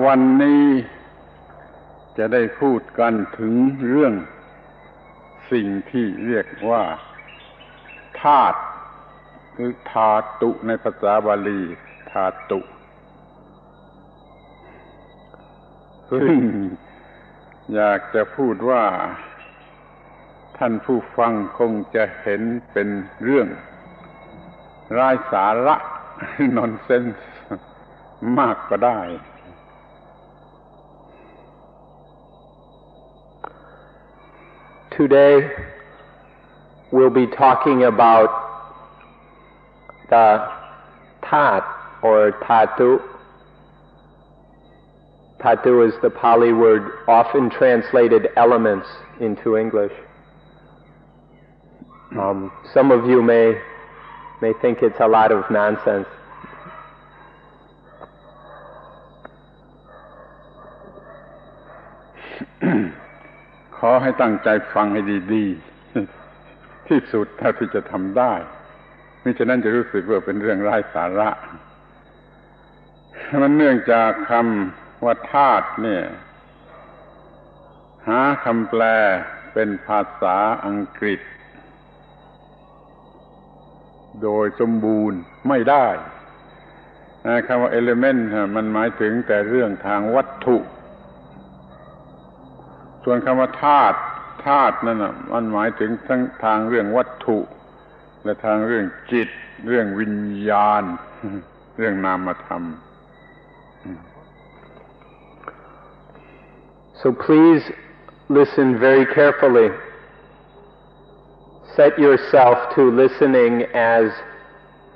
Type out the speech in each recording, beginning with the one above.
วันนี้จะได้พูดกันถึงเรื่องสิ่งที่เรียกว่าธาตุหรือธาตุในภาษาบาลีธาตุซึ่งอยากจะพูดว่าท่านผู้ฟังคงจะเห็นเป็นเรื่องไร้สาระนอนเซนส์มากก็ได้Today we'll be talking about the tat or dhatu. Dhatu is the Pali word often translated elements into English. Some of you may think it's a lot of nonsense. ขอให้ตั้งใจฟังให้ดีๆที่สุดเท่าที่จะทำได้มิฉะนั้นจะรู้สึกว่าเป็นเรื่องไร้สาระมันเนื่องจากคำว่าธาตุเนี่ยหาคำแปลเป็นภาษาอังกฤษโดยสมบูรณ์ไม่ได้คำว่า element มันหมายถึงแต่เรื่องทางวัตถุส่วนคำว่าธาตุนั่นน่ะมันหมายถึงทั้งทางเรื่องวัตถุและทางเรื่องจิตเรื่องวิญญาณเรื่องนามธรรม So please listen very carefully. Set yourself to listening as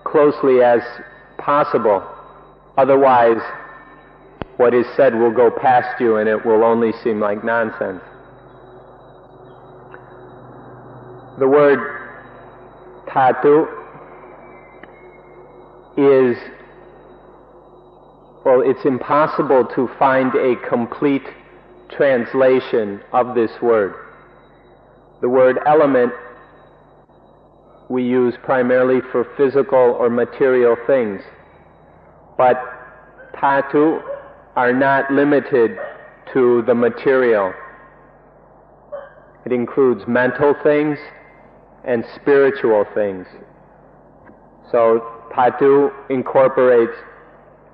closely as possible. Otherwise, what is said will go past you and it will only seem like nonsense. The word dhatu is, it's impossible to find a complete translation of this word. The word element we use primarily for physical or material things, but dhatu are not limited to the material. It includes mental things and spiritual things. So dhatu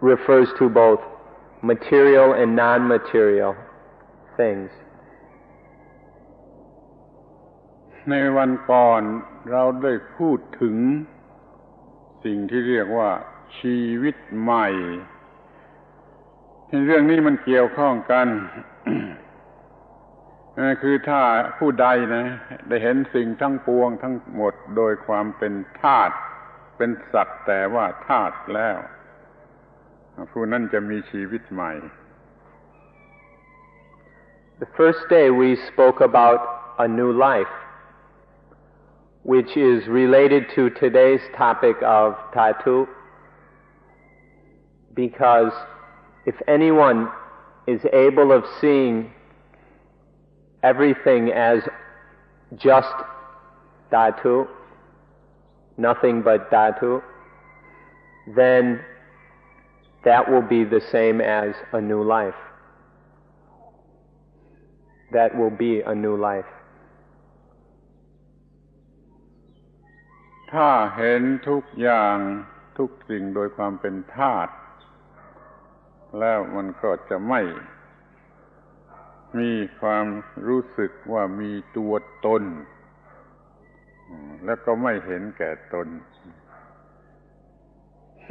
refers to both material and non-material things. ในวันก่อนเราได้พูดถึงสิ่งที่เรียกว่าชีวิตใหม่เรื่องนี้มันเกี่ยวข้องกัน คือถ้าผู้ใดนะได้เห็นสิ่งทั้งปวงทั้งหมดโดยความเป็นธาตุเป็นสัตว์แต่ว่าธาตุแล้วผู้นั้นจะมีชีวิตใหม่ The first day we spoke about a new life, which is related to today's topic of dhatu, because if anyone is able of seeing everything as just dhatu, nothing but dhatu, then that will be the same as a new life. That will be a new life. ถ้าเห็นทุกอย่างทุกสิ่งโดยความเป็นธาตุแล้วมันก็จะไม่มีความรู้สึกว่ามีตัวตนแล้วก็ไม่เห็นแก่ตน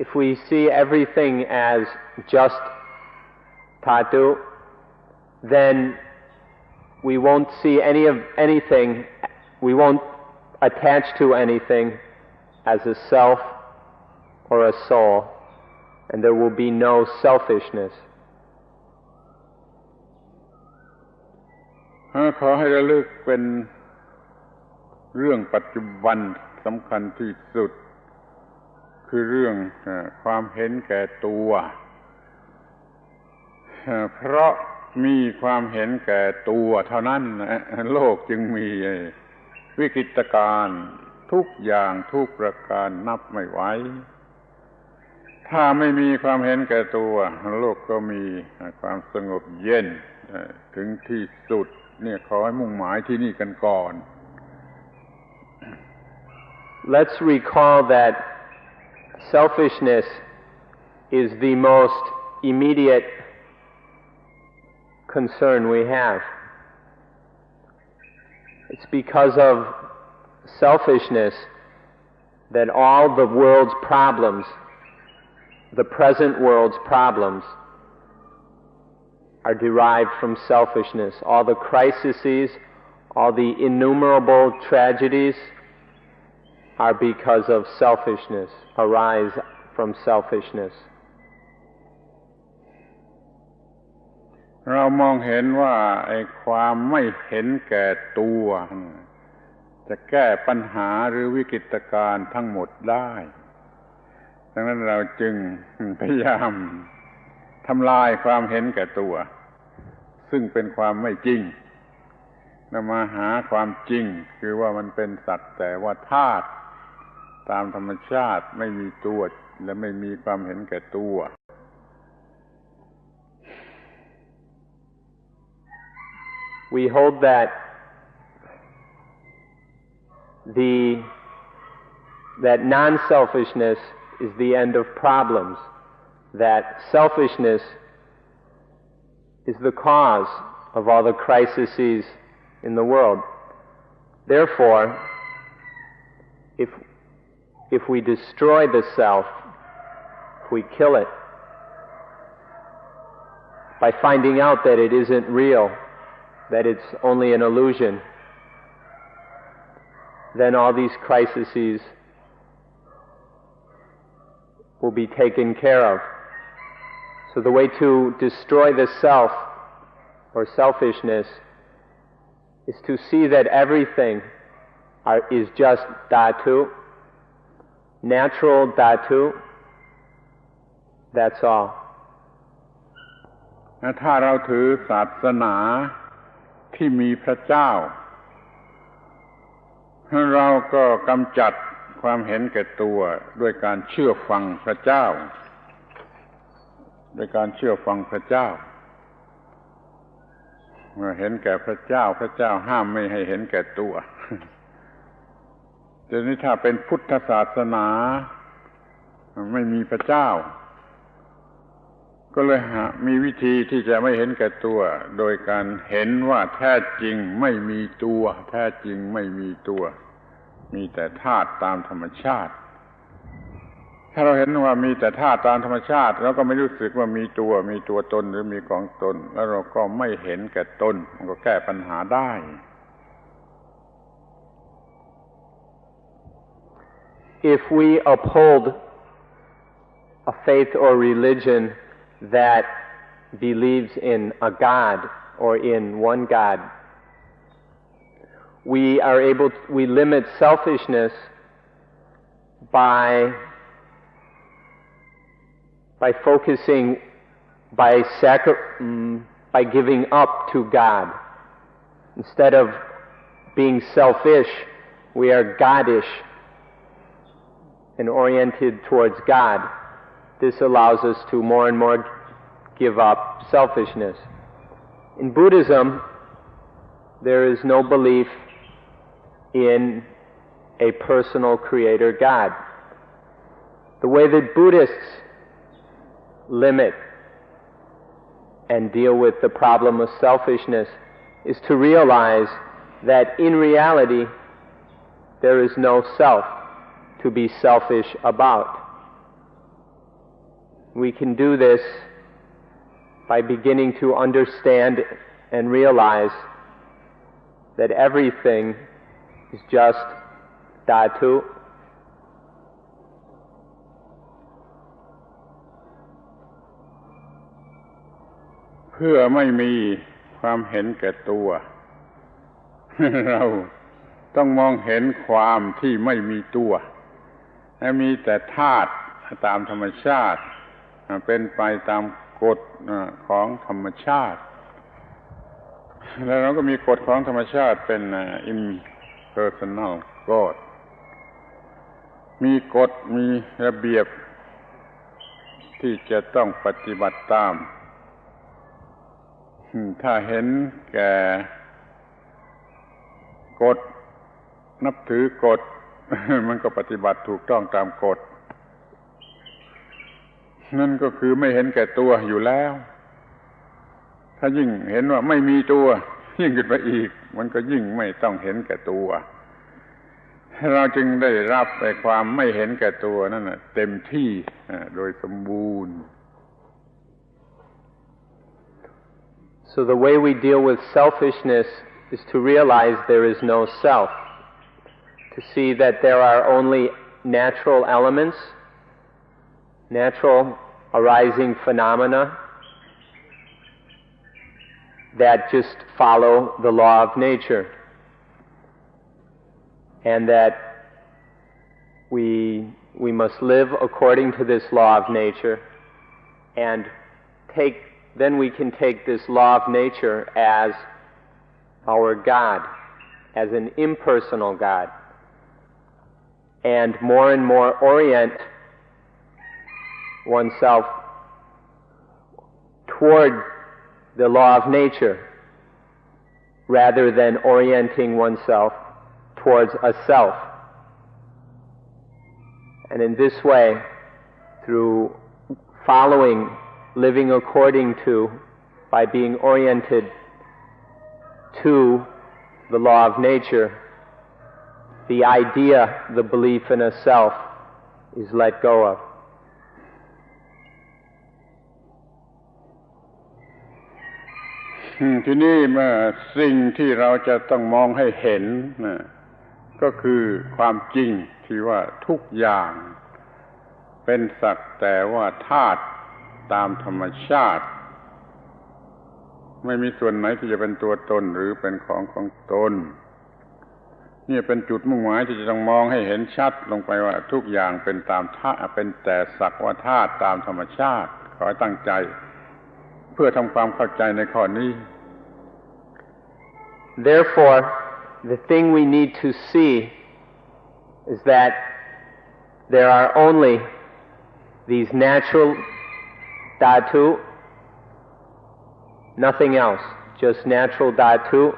If we see everything as just dhatu, then we won't see anything, we won't attach to anything as a self or a soul, and there will be no selfishness. ขอให้ระลึกเป็นเรื่องปัจจุบันสำคัญที่สุดคือเรื่องความเห็นแก่ตัวเพราะมีความเห็นแก่ตัวเท่านั้นโลกจึงมีวิกฤตการณ์ทุกอย่างทุกประการนับไม่ไหว ถ้าไม่มีความเห็นแก่ตัวโลกก็มีความสงบเย็นถึงที่สุดเนี่ยขอให้มุ่งหมายที่นี่กันก่อน Let's recall that selfishness is the most immediate concern we have. It's because of selfishness that all the world's problems, the present world's problems, are derived from selfishness. All the crises, all the innumerable tragedies are because of selfishness, arise from selfishness. เรามองเห็นว่าไอ้ความไม่เห็นแก่ตัวจะแก้ปัญหาหรือวิกฤตการณ์ทั้งหมดได้ดังนั้นเราจึงพยายามทำลายความเห็นแก่ตัวซึ่งเป็นความไม่จริงนำมาหาความจริงคือว่ามันเป็นสักแต่ว่าธาตุตามธรรมชาติไม่มีตัวและไม่มีความเห็นแก่ตัว We hold that non-selfishness is the end of problems, that selfishness is the cause of all the crises in the world. Therefore, if we destroy the self, if we kill it, by finding out that it isn't real, that it's only an illusion, then all these crises will be taken care of. So the way to destroy the self or selfishness is to see that everything is just dhatu, natural dhatu, that's all. ถ้าเราถือศาสนาที่มีพระเจ้าเราก็กำจัดความเห็นแก่ตัวด้วยการเชื่อฟังพระเจ้าด้วยการเชื่อฟังพระเจ้าเมื่อเห็นแก่พระเจ้าพระเจ้าห้ามไม่ให้เห็นแก่ตัวทีนี้ถ้าเป็นพุทธศาสนาไม่มีพระเจ้าก็เลยมีวิธีที่จะไม่เห็นแก่ตัวโดยการเห็นว่าแท้จริงไม่มีตัวแท้จริงไม่มีตัวมีแต่ธาตุตามธรรมชาติถ้าเราเห็นว่ามีแต่ธาตุตามธรรมชาติเราก็ไม่รู้สึกว่ามีตัวตนหรือมีของตนแล้วเราก็ไม่เห็นแก่ตนมันก็แก้ปัญหาได้ If we uphold a faith or religion that believes in a God or in one God, we limit selfishness by focusing, by giving up to God. Instead of being selfish, we are Godish and oriented towards God. This allows us to more and more give up selfishness. In Buddhism, there is no belief in a personal creator God. The way that Buddhists limit and deal with the problem of selfishness is to realize that in reality there is no self to be selfish about. We can do this by beginning to understand and realize that everything is just dhatu.เพื่อไม่มีความเห็นแก่ตัว เราต้องมองเห็นความที่ไม่มีตัวให้มีแต่ธาตุตามธรรมชาติเป็นไปตามกฎของธรรมชาติแล้วเราก็มีกฎของธรรมชาติเป็น impersonal God มีกฎมีระเบียบ ที่จะต้องปฏิบัติตามถ้าเห็นแก่กฎนับถือกฎ มันก็ปฏิบัติถูกต้องตามกฎนั่นก็คือไม่เห็นแก่ตัวอยู่แล้วถ้ายิ่งเห็นว่าไม่มีตัวยิ่งขึ้นไปอีกมันก็ยิ่งไม่ต้องเห็นแก่ตัวเราจึงได้รับไอ้ความไม่เห็นแก่ตัวนั่นน่ะเต็มที่โดยสมบูรณ์ So the way we deal with selfishness is to realize there is no self, to see that there are only natural elements, natural arising phenomena that just follow the law of nature, and that we must live according to this law of nature, and then we can take this law of nature as our God, as an impersonal God, and more orient oneself toward the law of nature rather than orienting oneself towards a self. And in this way, through following, living according to, by being oriented to the law of nature, the idea, the belief in a self is let go of. ทีนี้เมื่อสิ่งที่เราจะต้องมองให้เห็นก็คือความจริงที่ว่าทุกอย่างเป็นสักแต่ว่าธาตุตามธรรมชาติไม่มีส่วนไหนที่จะเป็นตัวตนหรือเป็นของตนนี่เป็นจุดมุ่งหมายที่จะต้องมองให้เห็นชัดลงไปว่าทุกอย่างเป็นตามธาตุเป็นแต่สักว่าธาตุตามธรรมชาติขอให้ตั้งใจเพื่อทำความเข้าใจในข้อนี้ Therefore, the thing we need to see is that there are only these natural dhatu, nothing else, just natural dhatu,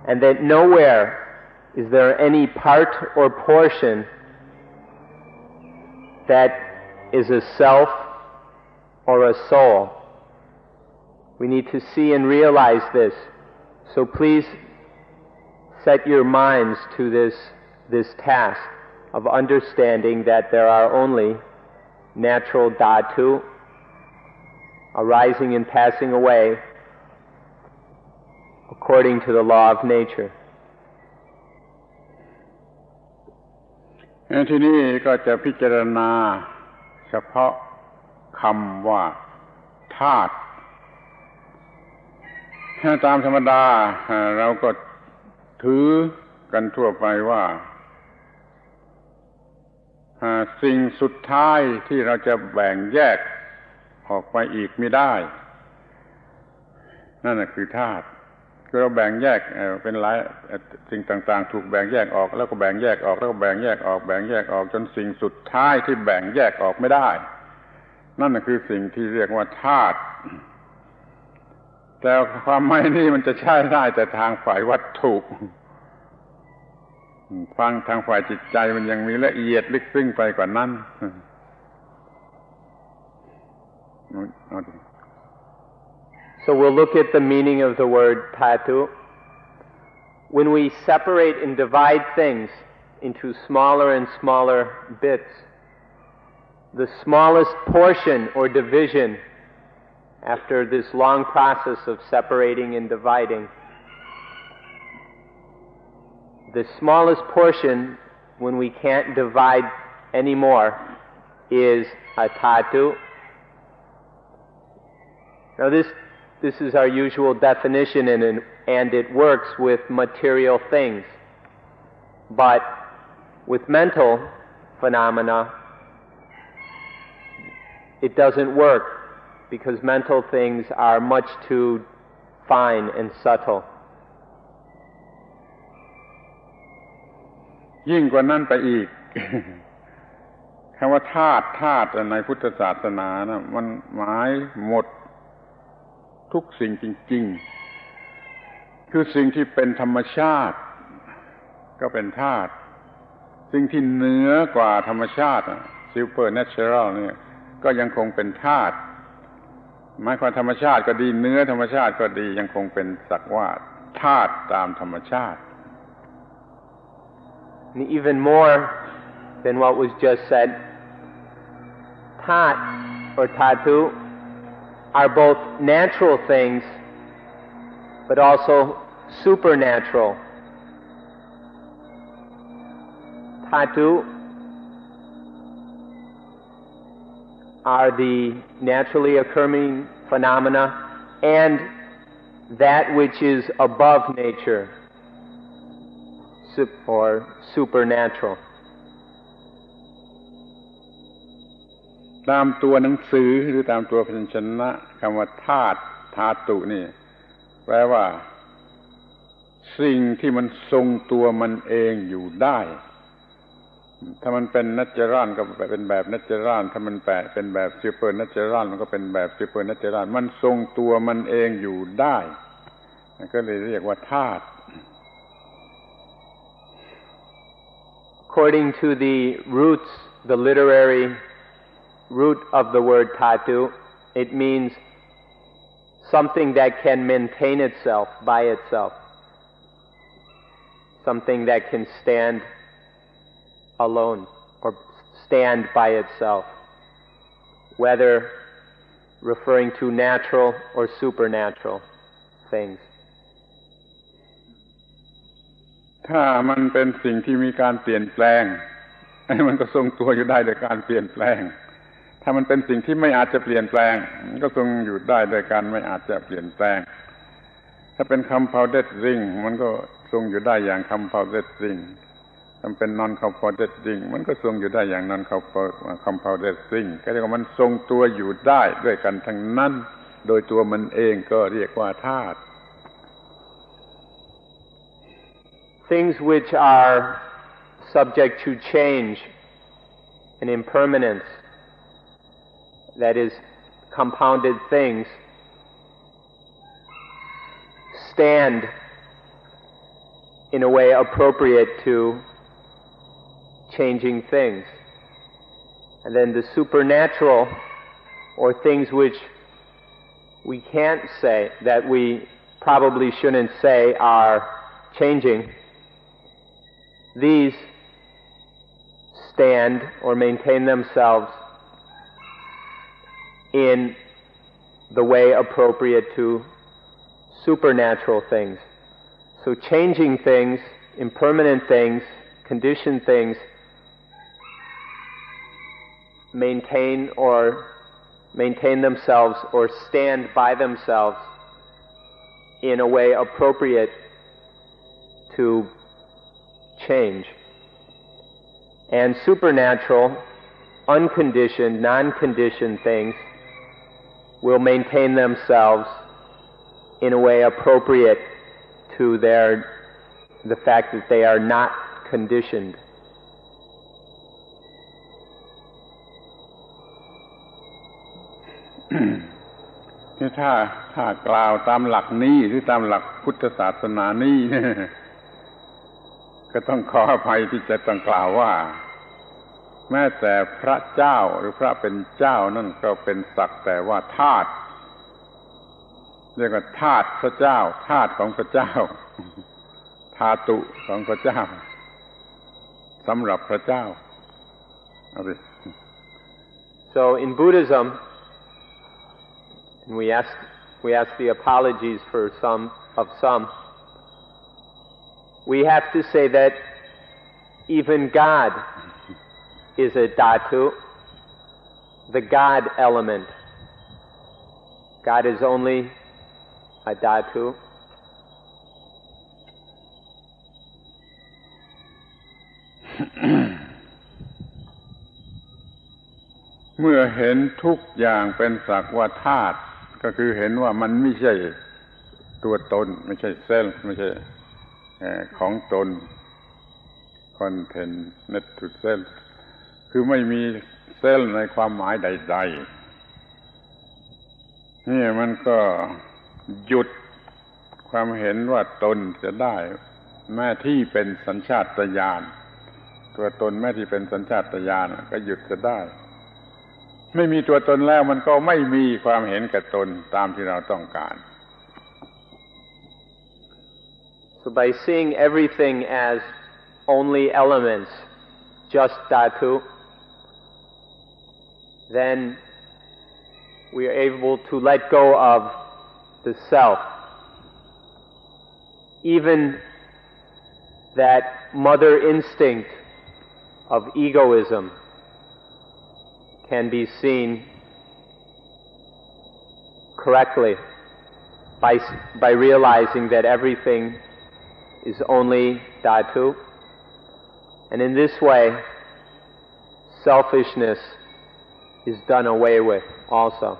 and that nowhere is there any part or portion that is a self or a soul. We need to see and realize this. So please set your minds to this task of understanding that there are only natural dhatu arising and passing away according to the law of nature. ทีนี้ก็จะพิจารณาเฉพาะคำว่าธาตุตามธรรมดาเราก็ถือกันทั่วไปว่าสิ่งสุดท้ายที่เราจะแบ่งแยกออกไปอีกไม่ได้นั่นคือธาตุคือเราแบ่งแยกเป็นหลายสิ่งต่างๆถูกแบ่งแยกออกแล้วก็แบ่งแยกออกแล้วก็แบ่งแยกออกแบ่งแยกออกจนสิ่งสุดท้ายที่แบ่งแยกออกไม่ได้นั่นคือสิ่งที่เรียกว่าธาตุแต่ความหมายนี้มันจะใช้ได้แต่ทางฝ่ายวัตถุฟังทางฝ่ายจิตใจมันยังมีละเอียดลึกซึ้งไปกว่านั้น So we'll look at the meaning of the word dhatu. When we separate and divide things into smaller and smaller bits, the smallest portion or division after this long process of separating and dividing, the smallest portion when we can't divide anymore is a dhatu. Now this is our usual definition and it works with material things. But with mental phenomena, it doesn't work because mental things are much too fine and subtle. ยิ่งกว่านั้นไปอีก ค คำว่าธาตุในพุทธศาสนานะมันหมายหมดทุกสิ่งจริงๆคือสิ่งที่เป็นธรรมชาติก็เป็นธาตุสิ่งที่เหนือกว่าธรรมชาติsupernatural เนี่ยก็ยังคงเป็นธาตุหมายความธรรมชาติก็ดีเนื้อธรรมชาติก็ดียังคงเป็นสักว่าธาตุตามธรรมชาติ And even more than what was just said, tat or dhatu are both natural things but also supernatural. Dhatu are the naturally occurring phenomena and that which is above nature or supernatural. ตามตัวหนังสือหรือตามตัวพยัญชนะคำว่าธาตุธาตุนี่แปลว่าสิ่งที่มันทรงตัวมันเองอยู่ได้ถ้ามันเป็นนัจจรัลก็เป็นแบบนัจจรัลถ้ามันเป็นแบบซูเปอร์นัจจรัลมันก็เป็นแบบซูเปอร์นัจจรัลมันทรงตัวมันเองอยู่ได้ก็เลยเรียกว่าธาตุ According to the roots, the literary root of the word dhatu, it means something that can maintain itself by itself, something that can stand alone or stand by itself, whether referring to natural or supernatural things. ถ้ามันเป็นสิ่งที่มีการเปลี่ยนแปลงมันก็ทรงตัวอยู่ได้โดยการเปลี่ยนแปลงถ้ามันเป็นสิ่งที่ไม่อาจจะเปลี่ยนแปลงมันก็ทรงอยู่ได้โดยการไม่อาจจะเปลี่ยนแปลงถ้าเป็น compounded ring มันก็ทรงอยู่ได้อย่าง compounded ring ถ้าเป็น non compounded ring มันก็ทรงอยู่ได้อย่าง non compounded ring ก็เรียกว่ามันทรงตัวอยู่ได้ด้วยกันทั้งนั้นโดยตัวมันเองก็เรียกว่าธาตุ Things which are subject to change and impermanence, that is, compounded things, stand in a way appropriate to changing things. And then the supernatural, or things which we can't say, that we probably shouldn't say are changing, these stand or maintain themselves in the way appropriate to supernatural things. So changing things, impermanent things, conditioned things, maintain themselves or stand by themselves in a way appropriate to change. And supernatural, unconditioned, non-conditioned things will maintain themselves in a way appropriate to the fact that they are not conditioned. ถ้ากล่าวตามหลักนี้หรือตามหลักพุทธศาสนานี้ก็ต้องขออภัยที่จะต้องกล่าวว่าแม้แต่พระเจ้าหรือพระเป็นเจ้านั่นก็เป็นสักแต่ว่าธาตุเรียกว่าธาตุพระเจ้าธาตุของพระเจ้าธาตุของพระเจ้าสำหรับพระเจ้า So in Buddhism, and we ask the apologies for some, we have to say that even God is a dhatu, the God element. God is only a dhatu. Hmm. เมื่อเห็นทุกอย่างเป็นสักว่าธาตุก็คือเห็นว่ามันไม่ใช่ตัวตนไม่ใช่เซลล์ไม่ใช่ของตน content net to self คือไม่มี เซลล์ในความหมายใดๆนี่มันก็หยุดความเห็นว่าตนจะได้แม้ที่เป็นสัญชาตญาณตัวตนแม้ที่เป็นสัญชาตญาณก็หยุดจะได้ไม่มีตัวตนแล้วมันก็ไม่มีความเห็นแก่ตนตามที่เราต้องการ So by seeing everything as only elements, just dhatu, then we are able to let go of the self. Even that mother instinct of egoism can be seen correctly by realizing that everything is only dhatu, and in this way selfishness is done away with also.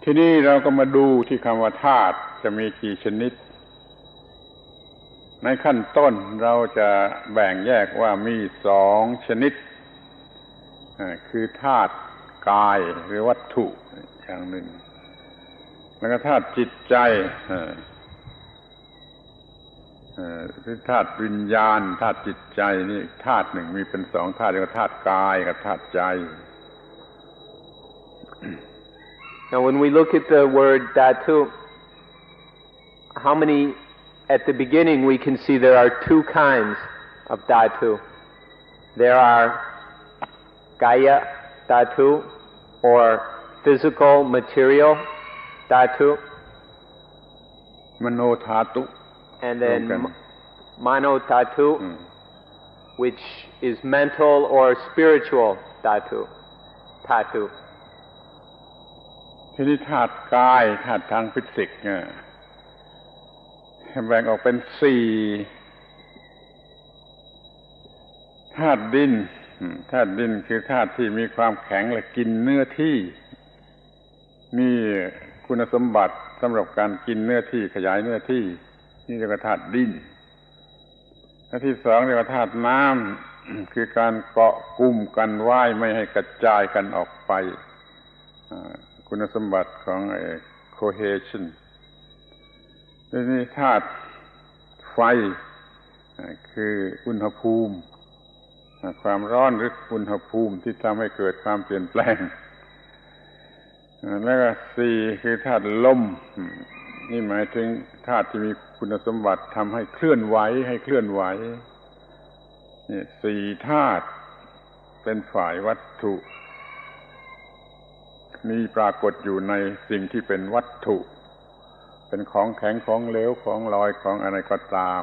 ทีนี้เราก็มาดูที่คำว่าธาตุจะมีกี่ชนิดในขั้นต้นเราจะแบ่งแยกว่ามี2 ชนิดคือธาตุกายหรือวัตถุอย่างหนึ่งแล้วก็ธาตุจิตใจคือธาตุวิญญาณธาตุจิตใจนี่ธาตุหนึ่งมีเป็น2 ธาตุเรียกว่าธาตุกายกับธาตุใจ Now when we look at the word dhatu, how many, at the beginning we can see there are 2 kinds of dhatu. There are kaya dhatu, or physical, material dhatu, mano dhatu, and then mano dhatu, which is mental or spiritual dhatu. ทีนี้ธาตุกายธาตุทางฟิสิกส์แบ่งออกเป็น4ธาตุดินธาตุดินคือธาตุที่มีความแข็งและกินเนื้อที่มีคุณสมบัติสำหรับการกินเนื้อที่ขยายเนื้อที่นี่เรียกว่าธาตุดินธาตุที่2เรียกว่าธาตุน้ำคือการเกาะกลุ่มกันไว้ไม่ให้กระจายกันออกไปคุณสมบัติของcohesion นี่ธาตุไฟคืออุณหภูมิความร้อนหรืออุณหภูมิที่ทำให้เกิดความเปลี่ยนแปลงแล้วก็4คือธาตุลมนี่หมายถึงธาตุที่มีคุณสมบัติทำให้เคลื่อนไหวนี่4ธาตุเป็นฝ่ายวัตถุมีปรากฏอยู่ในสิ่งที่เป็นวัตถุเป็นของแข็งของเหลวของลอยของอะไรก็ตาม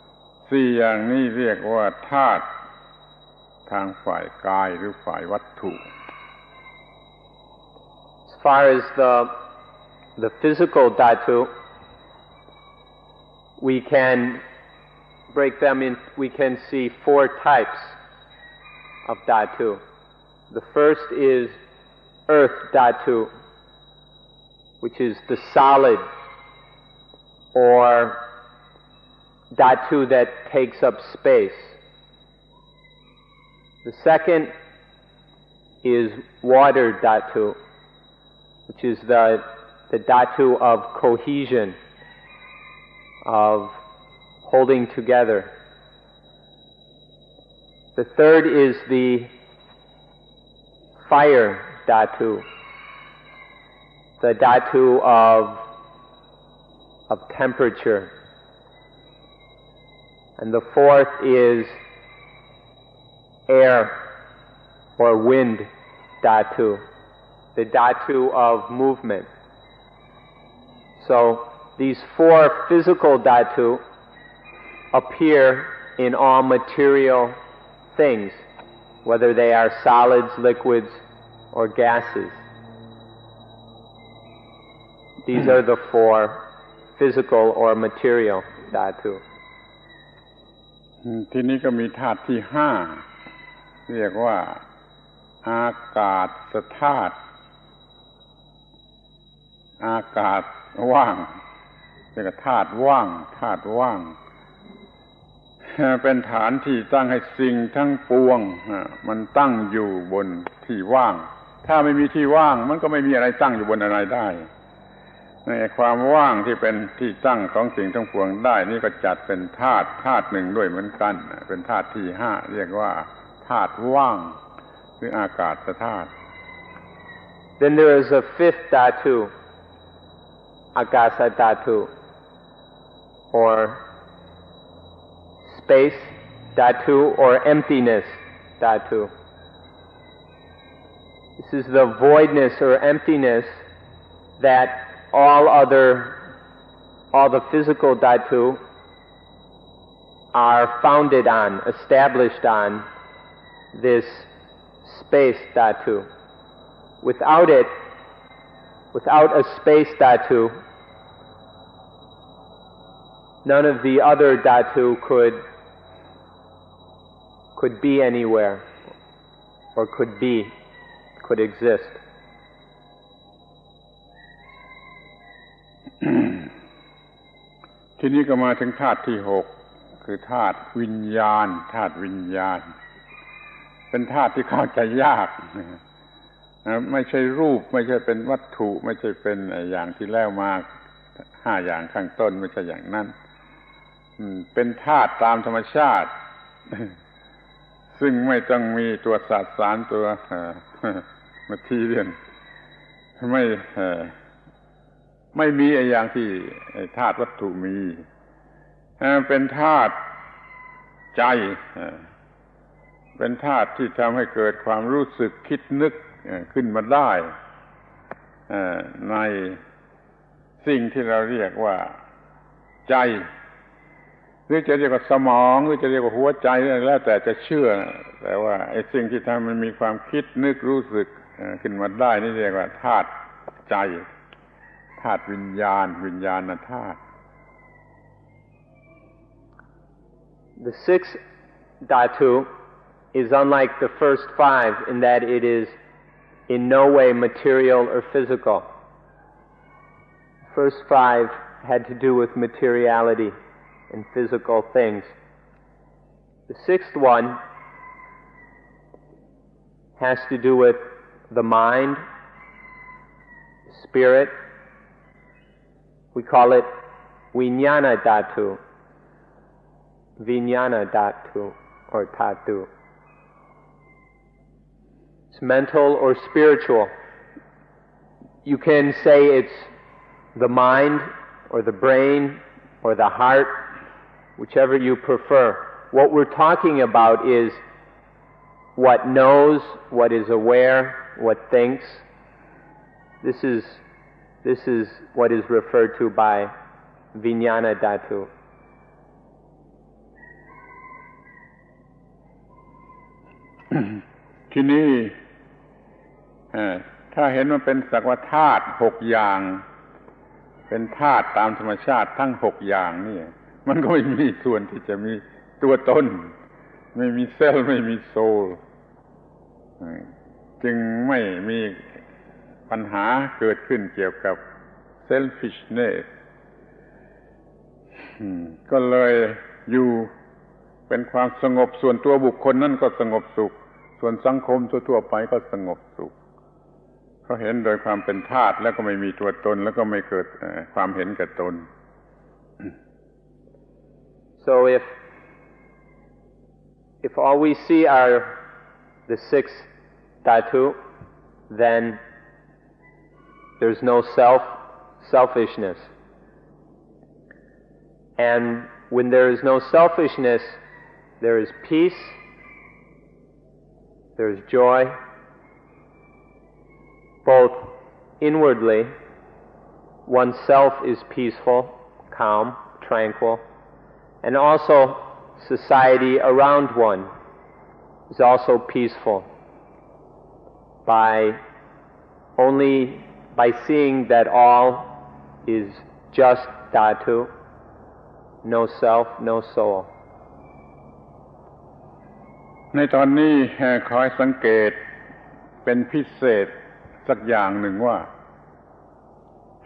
4อย่างนี้เรียกว่าธาตุทางฝ่ายกายหรือฝ่ายวัตถุ As far as the physical dhatu, we can break them in. We can see 4 types of dhatu. The first is earth dhatu, which is the solid or dhatu that takes up space. The second is water dhatu, which is the dhatu of cohesion, of holding together. The third is the fire dhatu, the dhatu of temperature. And the fourth is air or wind dhatu, the dhatu of movement. So these 4 physical dhatu appear in all material things, whether they are solids, liquids, or gases. These are the 4 physical or material dhatu. ทีนี้ก็มีธาตุที่5เรียกว่าอากาศธาตุอากาศว่างเรียกว่าธาตุว่าง เป็นฐานที่ตั้งให้สิ่งทั้งปวงมันตั้งอยู่บนที่ว่างถ้าไม่มีที่ว่างมันก็ไม่มีอะไรตั้งอยู่บนอะไรได้ในความว่างที่เป็นที่ตั้งของสิ่งทั้งปวงได้นี่ก็จัดเป็นธาตุหนึ่งด้วยเหมือนกันเป็นธาตุที่ห้าเรียกว่าธาตุว่างหรืออากาศธาตุ Then there is a fifth dhatu, Akasa dhatu, or space dhatu, or emptiness dhatu. This is the voidness or emptiness that all the physical dhatu are founded on, established on this space dhatu. Without it, without a space dhatu, none of the other dhatu could be anywhere, or could exist. ทีนี้ก็มาถึงธาตุที่หกคือธาตุวิญญาณเป็นธาตุที่เข้าใจยากไม่ใช่รูปไม่ใช่เป็นวัตถุไม่ใช่เป็นอย่างที่แล้วมาห้าอย่างข้างต้นไม่ใช่อย่างนั้นเป็นธาตุตามธรรมชาติซึ่งไม่ต้องมีตัวสสารตัวมาทีเรียนไม่มีอย่างที่ธาตุวัตถุมีเป็นธาตุใจเป็นธาตุที่ทำให้เกิดความรู้สึกคิดนึกขึ้นมาได้ในสิ่งที่เราเรียกว่าใจหรือจะเรียกว่าสมองหรือจะเรียกว่าหัวใจแล้วแต่จะเชื่อแต่ว่าไอ้สิ่งที่ทำมันมีความคิดนึกรู้สึกขึ้นมาได้นี่เรียกว่าธาตุใจธาตุวิญญาณธาตุ The sixth dhatu is unlike the first five in that it is in no way material or physical. The first five had to do with materiality and physical things. The sixth one has to do with the mind, spirit. We call it Vijnana dhatu. Vijnana dhatu or dhatu. It's mental or spiritual. You can say it's the mind or the brain or the heart, whichever you prefer. What we're talking about is what knows, what is aware, what thinks. This is what is referred to by Vijnana dhatu. ทีนี้ถ้าเห็นมันเป็นสักว่าธาตุหกอย่างเป็นธาตุตามธรรมชาติทั้งหกอย่างนี่มันก็ไม่มีส่วนที่จะมีตัวตนไม่มีเซลล์ไม่มีโซลจึงไม่มีปัญหาเกิดขึ้นเกี่ยวกับ selfishness ก็เลยอยู่เป็นความสงบส่วนตัวบุคคลนั่นก็สงบสุขส่วนสังคมทั่วๆไปก็สงบสุขเขาเห็นโดยความเป็นธาตุแล้วก็ไม่มีตัวตนแล้วก็ไม่เกิดความเห็นแก่ตน So if all we see are the six dhatu, then there's no selfishness. And when there is no selfishness, there is peace, there is joy, both inwardly, oneself is peaceful, calm, tranquil, and also society around one is also peaceful by seeing that all is just dhatu, no self, no soul. ในตอนนี้ขอให้สังเกตเป็นพิเศษสักอย่างหนึ่งว่า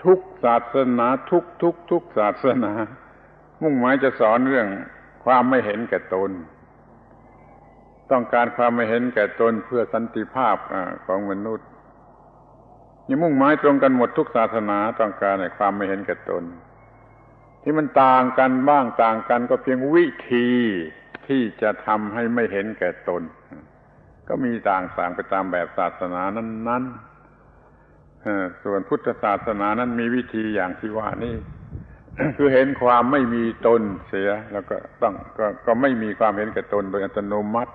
ทุกศาสนาทุกศาสนามุ่งหมายจะสอนเรื่อง ความไม่เห็นแก่ตนต้องการความไม่เห็นแก่ตนเพื่อสันติภาพของมนุษย์นี่มุ่งหมายตรงกันหมดทุกศาสนาต้องการให้ความไม่เห็นแก่ตนที่มันต่างกันบ้างต่างกันก็เพียงวิธีที่จะทำให้ไม่เห็นแก่ตนก็มีต่างไปตามแบบศาสนานั้นๆส่วนพุทธศาสนานั้นมีวิธีอย่างที่ว่านี่ คือเห็นความไม่มีตนเสียแล้วก็ก็ไม่มีความเห็นแก่ตนโดยอัตโนมัติ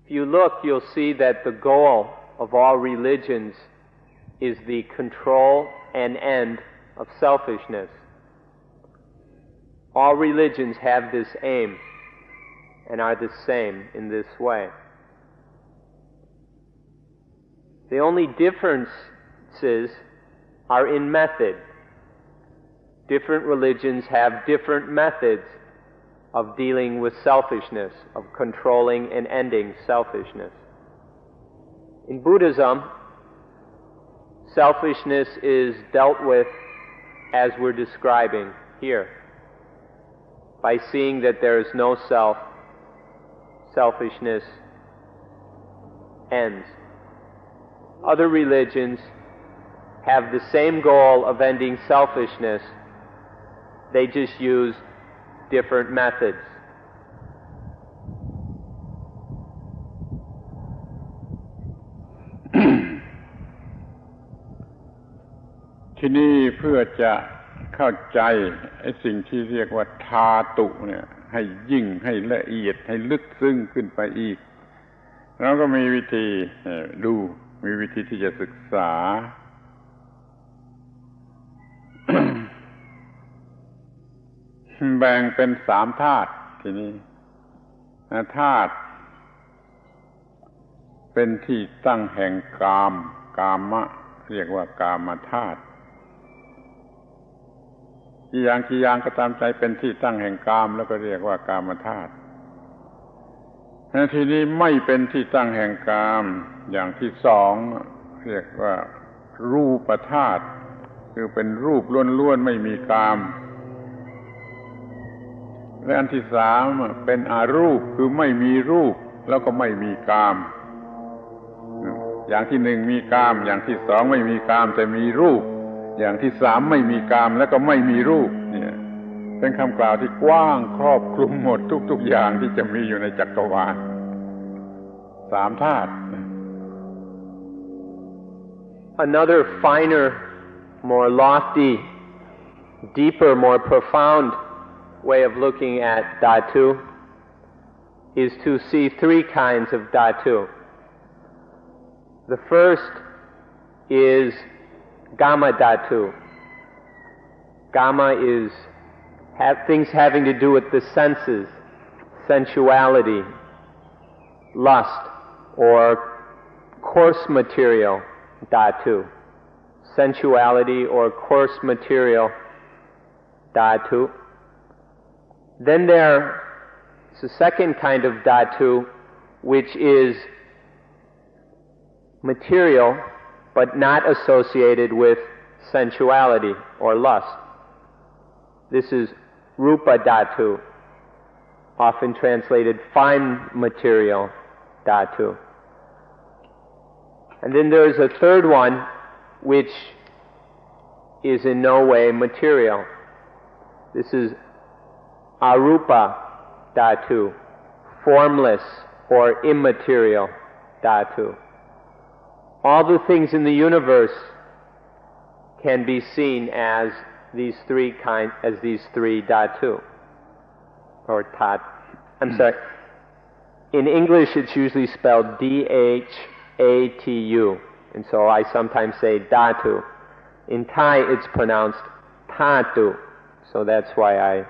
If you look, you'll see that the goal of all religions is the control and end of selfishness. All religions have this aim and are the same in this way. The only differences are in method. Different religions have different methods of dealing with selfishness, of controlling and ending selfishness. In Buddhism, selfishness is dealt with as we're describing here, by seeing that there is no self, selfishness ends. Other religions have the same goal of ending selfishness, they just use different methods. ที่นี่เพื่อจะเข้าใจไอ้สิ่งที่เรียกว่าธาตุเนี่ยให้ยิ่งให้ละเอียดให้ลึกซึ้งขึ้นไปอีกเราก็มีวิธีดูมีวิธีที่จะศึกษา แบ่งเป็น3ธาตุทีนี้ธาตุเป็นที่ตั้งแห่งกามะเรียกว่ากามธาตุกี่อย่างก็ตามใจเป็นที่ตั้งแห่งกามแล้วก็เรียกว่ากามธาตุทีนี้ไม่เป็นที่ตั้งแห่งกามอย่างที่2เรียกว่ารูปธาตุคือเป็นรูปล้วนๆไม่มีกามและอันที่3เป็นอารูปคือไม่มีรูปแล้วก็ไม่มีกามอย่างที่1มีกามอย่างที่2ไม่มีกามแต่มีรูปอย่างที่3ไม่มีกามแล้วก็ไม่มีรูปเนี่ยเป็นคำกล่าวที่กว้างครอบคลุมหมดทุกๆอย่างที่จะมีอยู่ในจักรวาล3ธาตุ Another finer, more lofty, deeper, more profound way of looking at dhatu is to see 3 kinds of dhatu. The first is Gama dhatu. Gama is things having to do with the senses, sensuality, lust, or coarse material dhatu. Sensuality or coarse material dhatu. Then there's a second kind of dhatu, which is material but not associated with sensuality or lust. This is rupa dhatu, often translated fine material dhatu. And then there's a third one, which is in no way material. This is arupa dhatu, formless or immaterial dhatu. All the things in the universe can be seen as these three dhatu, or tat. I'm sorry. In English, it's usually spelled dhatu, and so I sometimes say dhatu. In Thai, it's pronounced thatu, so that's why I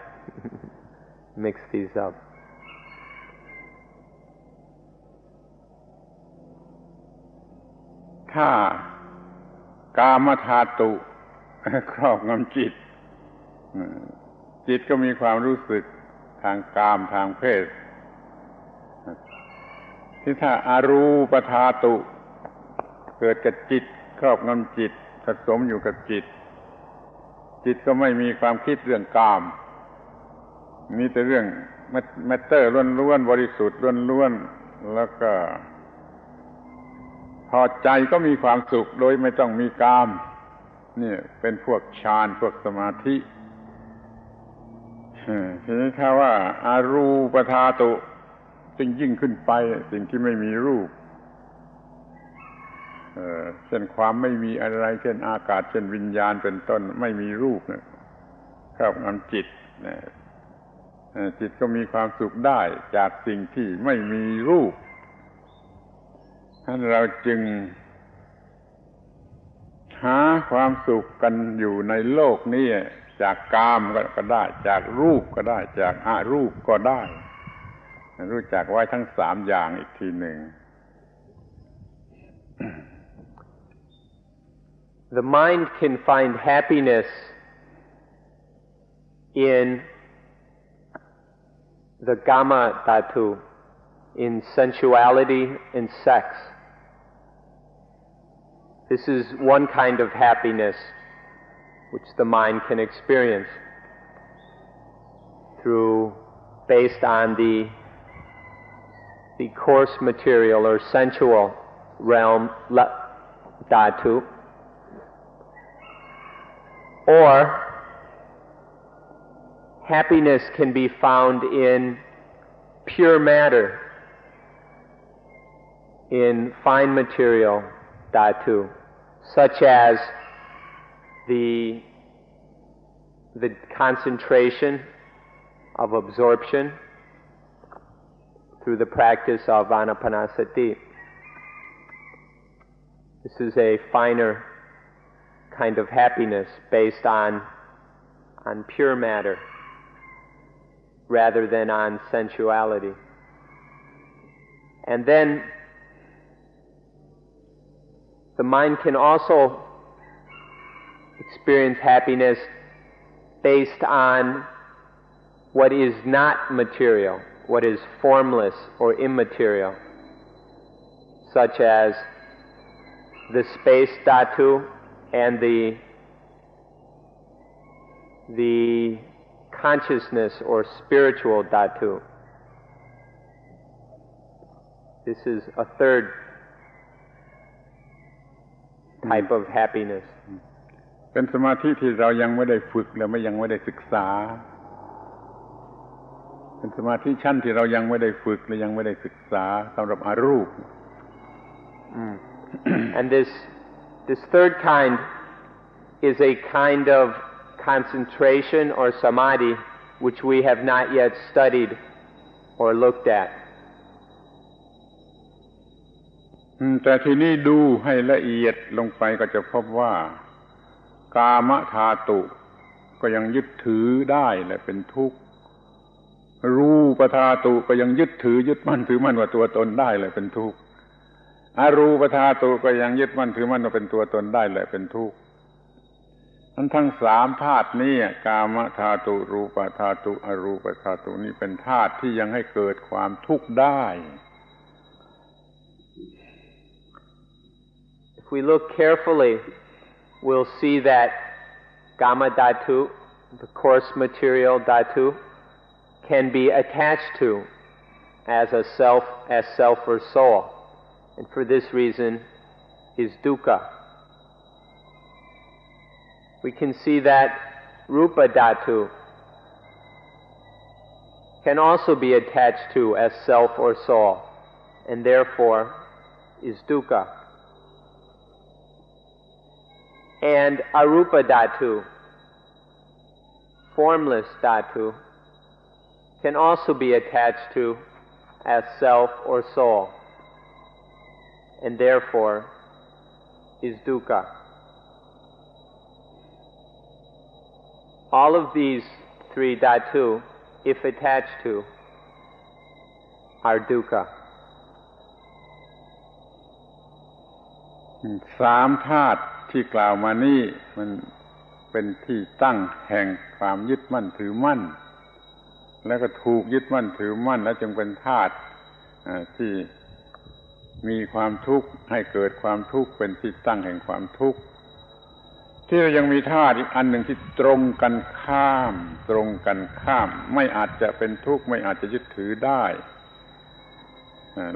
mix these up. ถ้ากามธาตุครอบงำจิตก็มีความรู้สึกทางกามทางเพศที่ถ้าอารูปธาตุเกิดกับจิตครอบงำจิตผสมอยู่กับจิต จิตก็ไม่มีความคิดเรื่องกามมีแต่เรื่องแมตเตอร์ล้วนๆบริสุทธิ์ล้วนๆแล้วก็พอใจก็มีความสุขโดยไม่ต้องมีกามนี่เป็นพวกฌานพวกสมาธิทีนี้ถ้าว่าอารูปธาตุจึงยิ่งขึ้นไปสิ่งที่ไม่มีรูปเช่นความไม่มีอะไรเช่นอากาศเช่นวิญญาณเป็นต้นไม่มีรูปครอบงำจิตจิตก็มีความสุขได้จากสิ่งที่ไม่มีรูปฉะนั้นเราจึงหาความสุขกันอยู่ในโลกนี้จากกามก็ได้จากรูปก็ได้จากอรูปก็ได้รู้จักไว้ทั้งสามอย่างอีกทีหนึ่ง The mind can find happiness in the Kama Dhatu, in sensuality and sex. This is one kind of happiness which the mind can experience based on the coarse material or sensual realm dhatu, or happiness can be found in pure matter, in fine material dhatu, such as the concentration of absorption through the practice of anapanasati. This is a finer kind of happiness based on pure matter rather than on sensuality. And then the mind can also experience happiness based on what is not material, what is formless or immaterial, such as the space dhatu and the consciousness or spiritual dhatu. This is a third type of happiness. เป็นสมาธิที่เรายังไม่ได้ฝึกและยังไม่ได้ศึกษาเป็นสมาธิชั้นที่เรายังไม่ได้ฝึกและยังไม่ได้ศึกษาสำหรับอรูป And this third kind is a kind of concentration or samadhi which we have not yet studied or looked at. แต่ทีนี้ดูให้ละเอียดลงไปก็จะพบว่ากามธาตุก็ยังยึดถือได้และเป็นทุกข์รูปธาตุก็ยังยึดมั่นถือมั่นว่าตัวตนได้และเป็นทุกข์อรูปธาตุก็ยังยึดมั่นถือมั่นว่าเป็นตัวตนได้และเป็นทุกข์ทั้งสามธาตุนี้กามธาตุรูปธาตุอรูปธาตุนี้เป็นธาตุที่ยังให้เกิดความทุกข์ได้ If we look carefully, we'll see that Kama Dhatu, the coarse material Dhatu, can be attached to as self or soul, and for this reason is dukkha. We can see that Rupa Dhatu can also be attached to as self or soul, and therefore is dukkha. And Arupa Dhatu, formless Dhatu, can also be attached to as self or soul, and therefore is dukkha. All of these three dhatu, if attached to, are dukkha. สามธาตุที่กล่าวมานี่มันเป็นที่ตั้งแห่งความยึดมั่นถือมั่นแล้วก็ถูกยึดมั่นถือมั่นแล้วจึงเป็นธาตุที่มีความทุกข์ให้เกิดความทุกข์เป็นที่ตั้งแห่งความทุกข์ท ที่เรายังมีธาตุอีกอันหนึ่งที่ตรงกันข้าม ไม่อาจจะเป็นทุกข์ไม่อาจจะยึดถือได้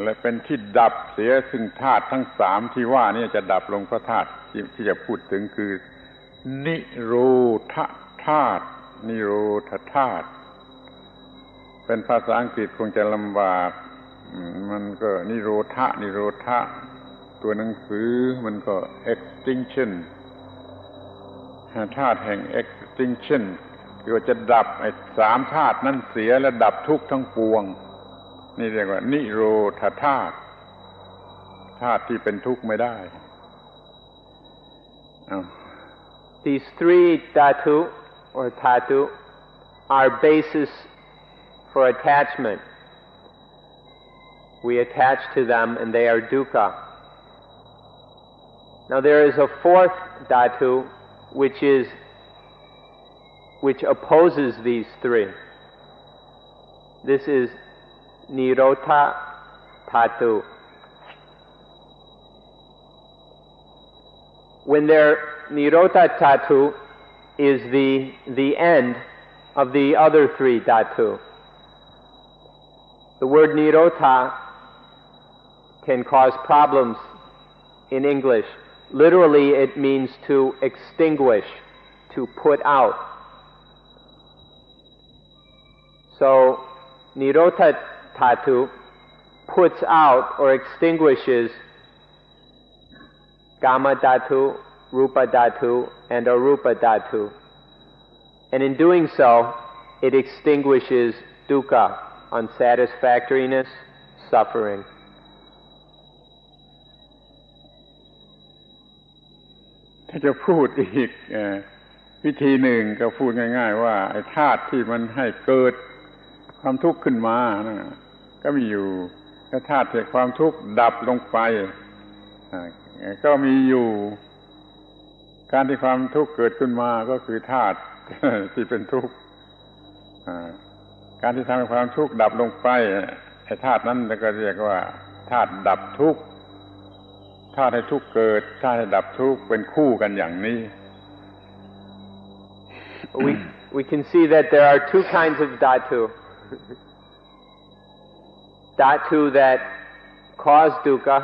และเป็นที่ดับเสียซึ่งธาตุทั้งสามที่ว่านี่จะดับลงเพราะธาตุที่จะพูดถึงคือนิโรธธาตุนิโรธธาตุเป็นภาษาอังกฤษคงจะลำบากมันก็นิโรธะตัวหนังสือมันก็ extinction ธาตุแห่ง extinction คือว่าจะดับไอ้สามธาตุนั้นเสียและดับทุกข์ทั้งปวงนี่เรียกว่านิโรธธาตุธาตุที่เป็นทุกข์ไม่ได้ These three dhatu or dhatu are basis for attachment. We attach to them and they are dukkha. Now there is a fourth dhatu which opposes these three. This is Nirotha Dhatu. When their Nirotha Dhatu is the end of the other three dhatu. The word Nirotha can cause problems in English. Literally it means to extinguish, to put out. So Nirotha Dhatu puts out or extinguishes Kama Dhatu, Rupa Dhatu, and Arupa Dhatu. And in doing so, it extinguishes dukkha, unsatisfactoriness, suffering. ถ้าจะพูดอีกวิธีหนึ่งก็พูดง่ายๆว่าไอ้ธาตุที่มันให้เกิดความทุกข์ขึ้นมานะก็มีอยู่ถ้าธาตุแห่งความทุกข์ดับลงไปก็มีอยู่การที่ความทุกข์เกิดขึ้นมาก็คือธาตุที่เป็นทุกข์การที่ทำให้ความทุกข์ดับลงไปไอ้ธาตุนั้นก็เรียกว่าธาตุดับทุกข์ธาตุให้ทุกข์เกิดธาตุให้ดับทุกข์เป็นคู่กันอย่างนี้ We can see that there are two kinds of dhatu. Dhatu that cause dukkha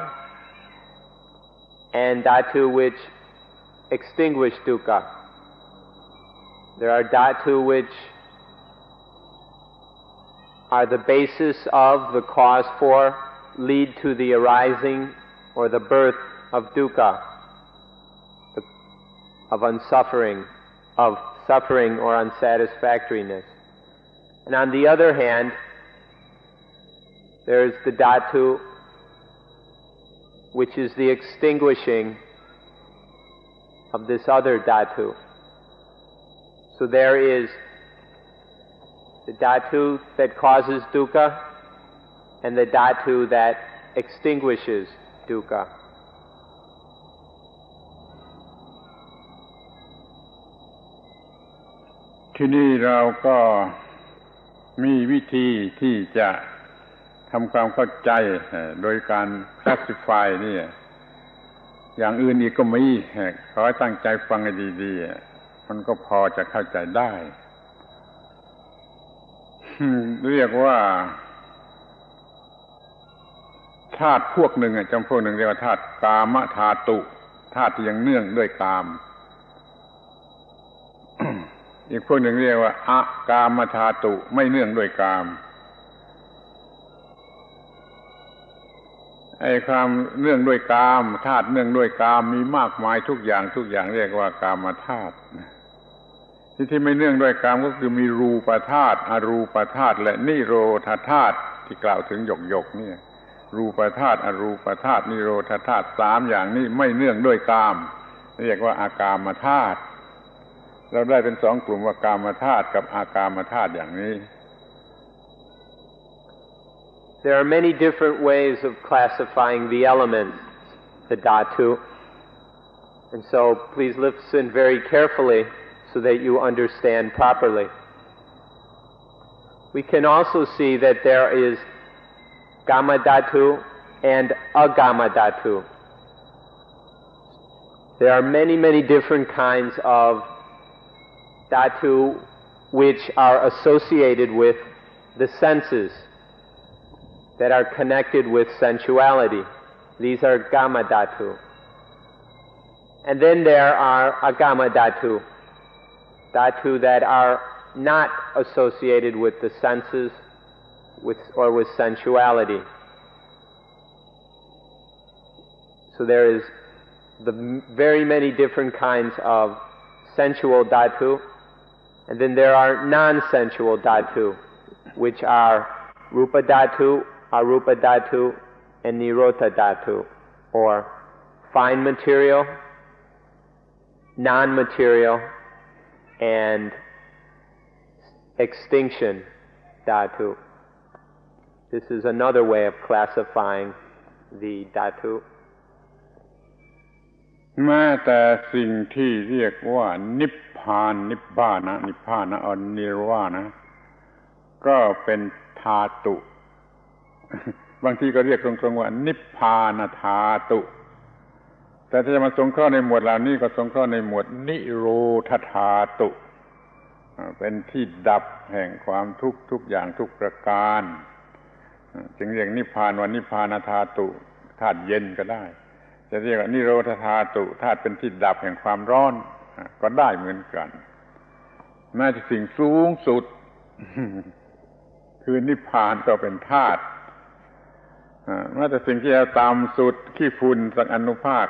and dhatu which extinguish dukkha. There are dhatu which are the basis of, the cause for, lead to the arising or the birth of dukkha, of unsuffering, of suffering or unsatisfactoriness. And on the other hand, there is the dhatu which is the extinguishing of this other dhatu. So there is the dhatu that causes dukkha and the dhatu that extinguishes dukkha. ที่นี่เราก็มีวิธีที่จะทำความเข้าใจโดยการ classify นี่อย่างอื่นอีกก็มีขอให้ตั้งใจฟังให้ดีๆมันก็พอจะเข้าใจได้ เรียกว่าธาตุพวกหนึ่งจำพวกหนึ่งเรียกว่าธาตุกามธาตุธาตุที่ยังเนื่องด้วยกาม อีกพวกหนึ่งเรียกว่าอกามธาตุไม่เนื่องด้วยกามไอ้ความเนื่องด้วยกามธาตุเนื่องด้วยกามมีมากมายทุกอย่างเรียกว่ากามธาตุที่ไม่เนื่องด้วยกามก็คือมีรูปธาตุอรูปธาตุและนิโรธธาตุที่กล่าวถึงหยกๆเนี่ยรูปธาตุอรูปธาตุนิโรธธาตุสามอย่างนี้ไม่เนื่องด้วยกามเรียกว่าอากามธาตุเราได้เป็นสองกลุ่มว่ากามธาตุกับอากามธาตุอย่างนี้ There are many different ways of classifying the elements, the dhatu, and so please listen very carefully so that you understand properly. We can also see that there is Gama dhatu and Agama dhatu. There are many, many different kinds of dhatu which are associated with the senses, that are connected with sensuality. These are Gama dhatu. And then there are Agama dhatu, dhatu that are not associated with the senses or with sensuality. So there is the very many different kinds of sensual dhatu, and then there are non-sensual dhatu, which are Rupa dhatu, Arupa dhatu, and Nirota dhatu, or fine material, non-material, and extinction dhatu. This is another way of classifying the dhatu. แม้แต่สิ่งที่เรียกว่านิพพานนิพพานะนิพพานะอนิรวานะก็เป็นธาตุ บางทีก็เรียกตรงๆว่านิพพานธาตุ แต่ถ้าจะมาสงเคราะห์ในหมวดเหล่านี้ก็สงเคราะห์ในหมวดนิโรธธาตุเป็นที่ดับแห่งความทุกข์ทุกอย่างทุกประการจึงเรียกนิพพานว่านิพพานธาตุธาตุเย็นก็ได้จะเรียกว่านิโรธธาตุธาตุเป็นที่ดับแห่งความร้อนก็ได้เหมือนกันแม้แต่สิ่งสูงสุด คือนิพพานก็เป็นธาตุแม้แต่สิ่งที่ต่ำสุดขี้ฝุ่นสักอนุภาค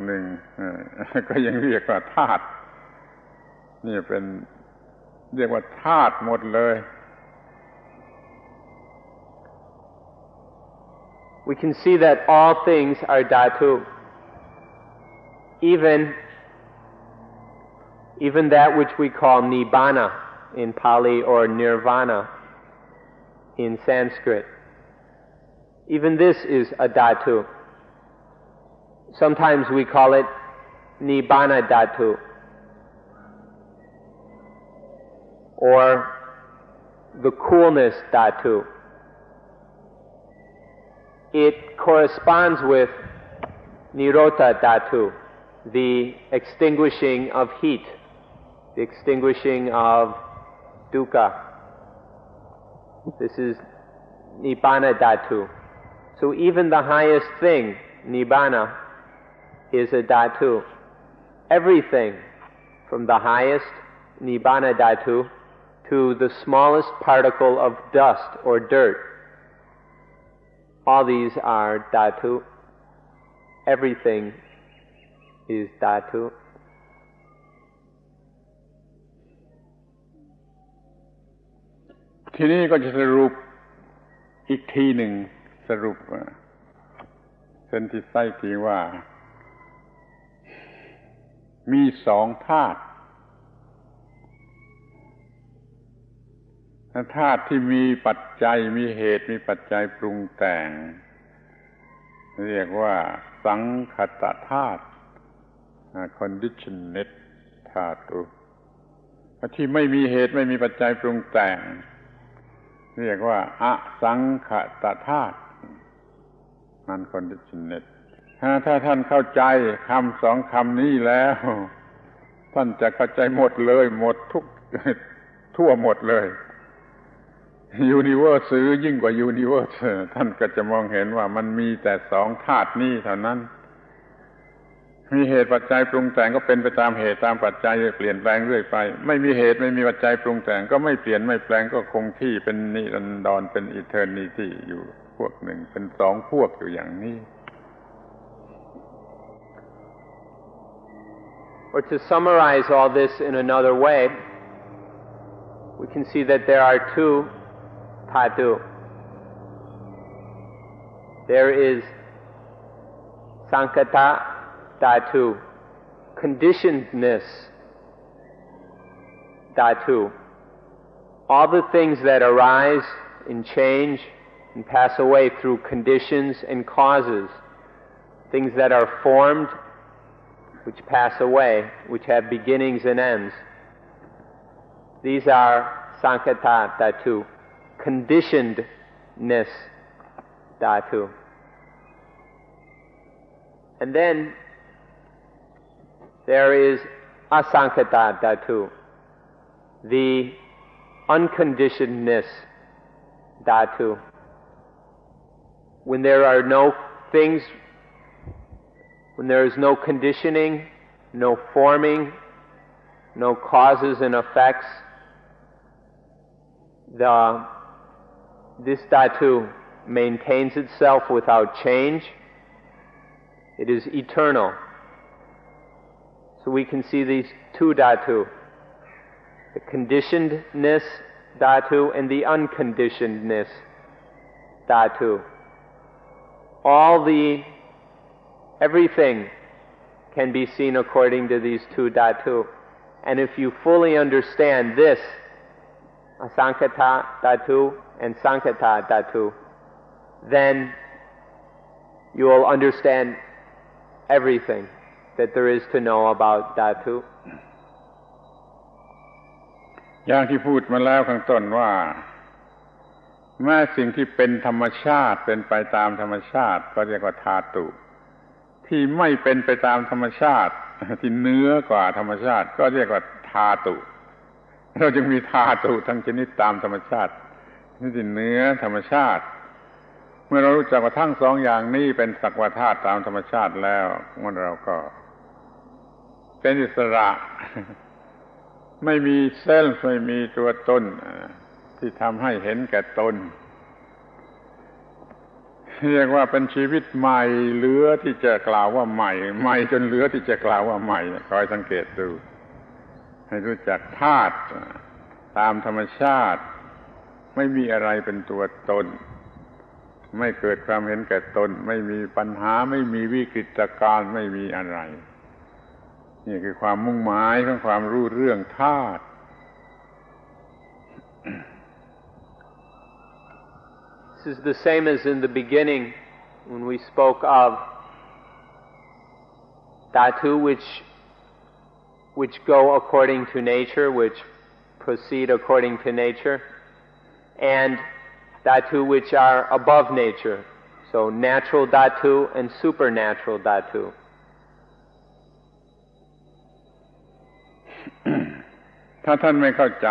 หนึ่งก็ยังเรียกว่าธาตุนี่เป็นเรียกว่าธาตุหมดเลย We can see that all things are dhatu. Even that which we call nibbana in Pali or nirvana in Sanskrit. Even this is a dhatu. Sometimes we call it nibbana dhatu, or the coolness dhatu. It corresponds with nirota dhatu, the extinguishing of heat, the extinguishing of dukkha. This is nibbana dhatu. So even the highest thing, nibbana, is a dhatu. Everything from the highest nibbana dhatu to the smallest particle of dust or dirt, all these are dhatu. Everything is dhatu. Tini koจะสรุปอีกทีหนึ่งสรุปเส้นที่ไส้ทีว่ามีสองธาตุธาตุที่มีปัจจัยมีเหตุมีปัจจัยปรุงแต่งเรียกว่าสังคตธาตุ conditioned ธาตุที่ไม่มีเหตุไม่มีปัจจัยปรุงแต่งเรียกว่าอสังคตธาตุ non-conditioned ถ้าท่านเข้าใจคำสองคำนี้แล้วท่านจะเข้าใจหมดเลยหมดทุกทั่วหมดเลยuniverse หรือยิ่งกว่า universe ท่านก็จะมองเห็นว่ามันมีแต่สองธาตุนี้เท่านั้นมีเหตุปัจจัยปรุงแต่งก็เป็นไปตามเหตุตามปัจจัยเปลี่ยนแปลงเรื่อยไปไม่มีเหตุไม่มีปัจจัยปรุงแต่งก็ไม่เปลี่ยนไม่แปลงก็คงที่เป็นนิรันดรเป็น eternity อยู่พวกหนึ่งเป็นสองพวกอยู่อย่างนี้ Or to summarize all this in another way, we can see that there are two dhatu. There is sankata dhatu, conditionedness dhatu. All the things that arise and change and pass away through conditions and causes, things that are formed, which pass away, which have beginnings and ends. These are sankata dhatu, conditionedness dhatu. And then there is asankata dhatu, the unconditionedness dhatu. When there are no things, when there is no conditioning, no forming, no causes and effects, this dhatu maintains itself without change. It is eternal. So we can see these two dhatu, the conditionedness dhatu and the unconditionedness dhatu. Everything can be seen according to these two dhatu. And if you fully understand this, asankata dhatu and sankata dhatu, then you will understand everything that there is to know about dhatu. อย่างที่พูดมาแล้วข้างต้นว่าแม้สิ่งที่เป็นธรรมชาติเป็นไปตามธรรมชาติก็เรียกว่าธาตุที่ไม่เป็นไปตามธรรมชาติที่เหนือกว่าธรรมชาติก็เรียกว่าธาตุเราจึงมีธาตุทั้งชนิดตามธรรมชาติที่เหนือธรรมชาติเมื่อเรารู้จักว่าทั้งสองอย่างนี้เป็นสักว่าธาตุตามธรรมชาติแล้วเราก็เป็นอิสระไม่มีเซลล์ไม่มีตัวตนที่ทำให้เห็นแก่ตนเรียกว่าเป็นชีวิตใหม่เหลือที่จะกล่าวว่าใหม่ใหม่จนเหลือที่จะกล่าวว่าใหม่คอยสังเกตดูให้รู้จักธาตุตามธรรมชาติไม่มีอะไรเป็นตัวตนไม่เกิดความเห็นแก่ตนไม่มีปัญหาไม่มีวิกฤตการณ์ไม่มีอะไรนี่คือความมุ่งหมายของความรู้เรื่องธาตุ This is the same as in the beginning when we spoke of dhatu which go according to nature, which proceed according to nature, and dhatu which are above nature. So natural dhatu and supernatural dhatu. ถ้าท่านไม่เข้าใจ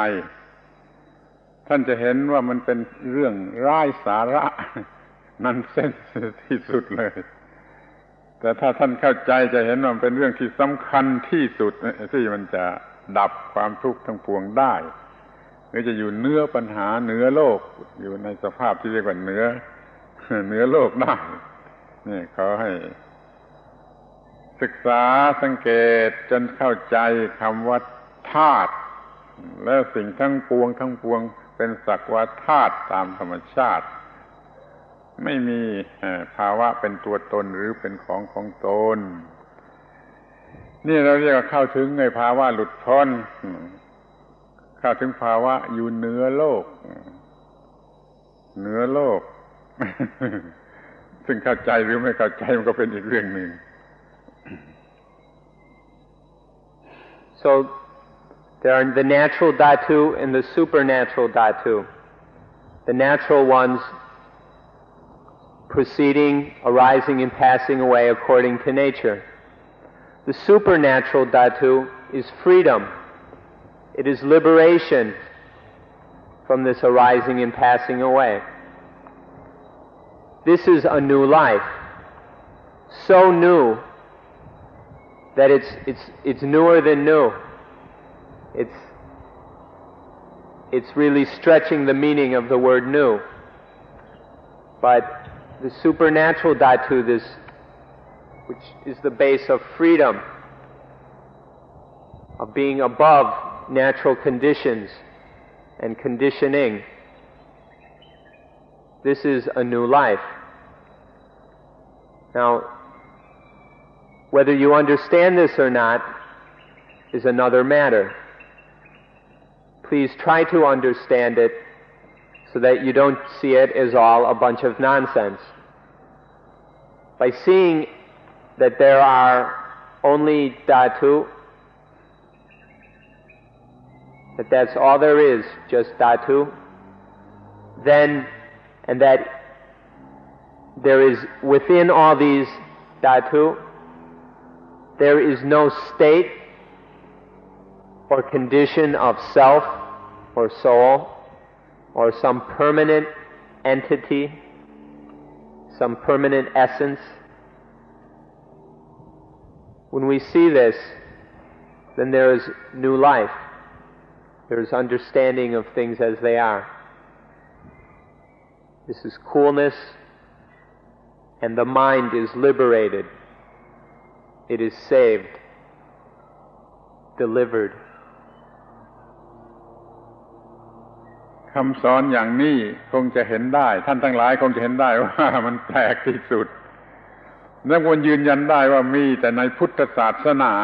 ท่านจะเห็นว่ามันเป็นเรื่องไร้สาระนันเซนส์ที่สุดเลยแต่ถ้าท่านเข้าใจจะเห็นว่ามันเป็นเรื่องที่สำคัญที่สุดที่มันจะดับความทุกข์ทั้งปวงได้หรือจะอยู่เหนือปัญหาเหนือโลกอยู่ในสภาพที่เรียกว่าเหนือโลกได้นี่เขาให้ศึกษาสังเกตจนเข้าใจคำว่าธาตุแล้วสิ่งทั้งปวงเป็นสักว่าธาตุตามธรรมชาติไม่มีภาวะเป็นตัวตนหรือเป็นของตนนี่เราเรียกว่าเข้าถึงในภาวะหลุดพ้นเข้าถึงภาวะอยู่เหนือโลกซึ่งเข้าใจหรือไม่เข้าใจมันก็เป็นอีกเรื่องหนึ่ง So there are the natural dhatu and the supernatural dhatu. The natural ones proceeding, arising and passing away according to nature. The supernatural dhatu is freedom. It is liberation from this arising and passing away. This is a new life, so new that it's newer than new. It's really stretching the meaning of the word new. But the supernatural dhatu, which is the base of freedom, of being above natural conditions and conditioning, this is a new life. Now, whether you understand this or not is another matter. Please try to understand it so that you don't see it as all a bunch of nonsense. By seeing that there are only dhatu, that's all there is, just dhatu, then, and that there is within all these dhatu there is no state or condition of self or soul or some permanent entity, some permanent essence. When we see this, then there is new life. There is understanding of things as they are. This is coolness, and the mind is liberated. It is saved, delivered. คำสอนอย่างนี้คงจะเห็นได้ท่านทั้งหลายคงจะเห็นได้ว่ามันแปลกที่สุดและควรยืนยันได้ว่ามีแต่ในพุทธศาสนา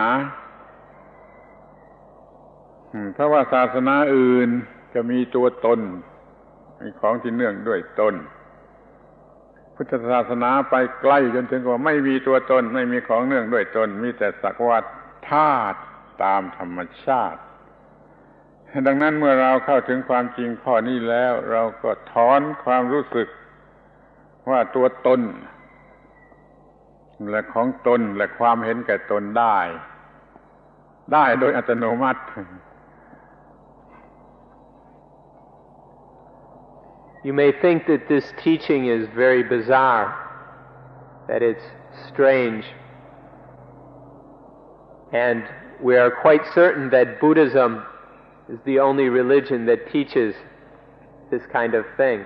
เพราะว่าศาสนาอื่นจะมีตัวตนมีของที่เนื่องด้วยตนพุทธศาสนาไปใกล้จนถึงว่าไม่มีตัวตนไม่มีของเนื่องด้วยตนมีแต่สักว่าธาตุตามธรรมชาติดังนั้นเมื่อเราเข้าถึงความจริงข้อนี้แล้วเราก็ถอนความรู้สึกว่าตัวตนและของตนและความเห็นแก่ตนได้โดยอัตโนมัติ You may think that this teaching is very bizarre, that it's strange, and we are quite certain that Buddhism is the only religion that teaches this kind of thing.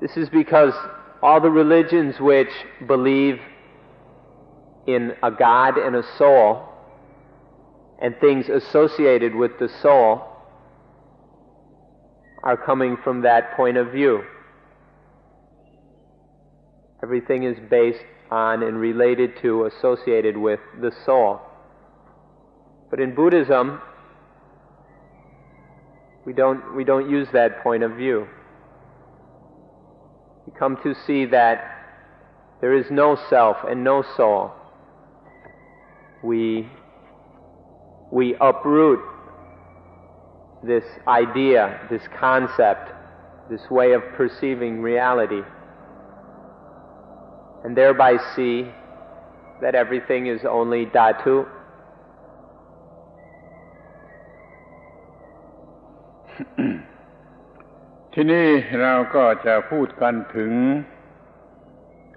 This is because all the religions which believe in a God and a soul and things associated with the soul are coming from that point of view. Everything is based on and related to, associated with the soul. But in Buddhism, we don't use that point of view. We come to see that there is no self and no soul. We uproot this idea, this concept, this way of perceiving reality, and thereby see that everything is only dhatu.ทีนี้เราก็จะพูดกันถึง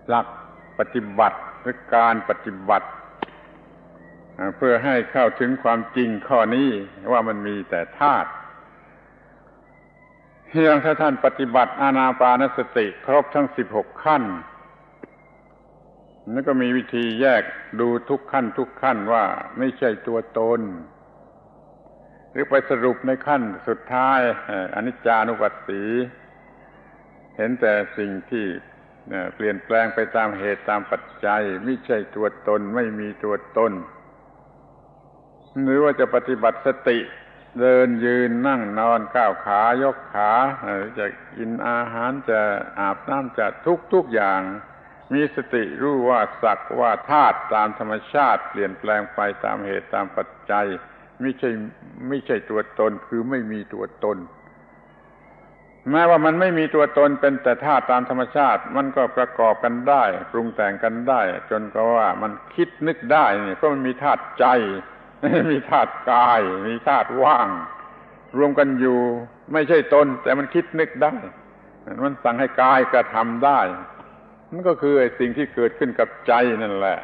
หลักปฏิบัติหรือการปฏิบัติเพื่อให้เข้าถึงความจริงข้อนี้ว่ามันมีแต่ธาตุอย่างถ้าท่านปฏิบัติอานาปานสติครบทั้ง16ขั้นแล้วก็มีวิธีแยกดูทุกขั้นว่าไม่ใช่ตัวตนหรือไปสรุปในขั้นสุดท้ายอนิจจานุปัสสีเห็นแต่สิ่งที่เปลี่ยนแปลงไปตามเหตุตามปัจจัยไม่ใช่ตัวตนไม่มีตัวตนหรือว่าจะปฏิบัติสติเดินยืนนั่งนอนก้าวขายกขาจะกินอาหารจะอาบน้ำจะทุกอย่างมีสติรู้ว่าสักว่าธาตุตามธรรมชาติเปลี่ยนแปลงไปตามเหตุตามปัจจัยไม่ใช่ตัวตนคือไม่มีตัวตนแม้ว่ามันไม่มีตัวตนเป็นแต่ธาตุตามธรรมชาติมันก็ประกอบกันได้ปรุงแต่งกันได้จนก็ว่ามันคิดนึกได้นี่เพราะมันมีธาตุใจมีธาตุกายมีธาตุว่างรวมกันอยู่ไม่ใช่ตนแต่มันคิดนึกได้มันสั่งให้กายกระทำได้มันก็คือไอ้สิ่งที่เกิดขึ้นกับใจนั่นแหละ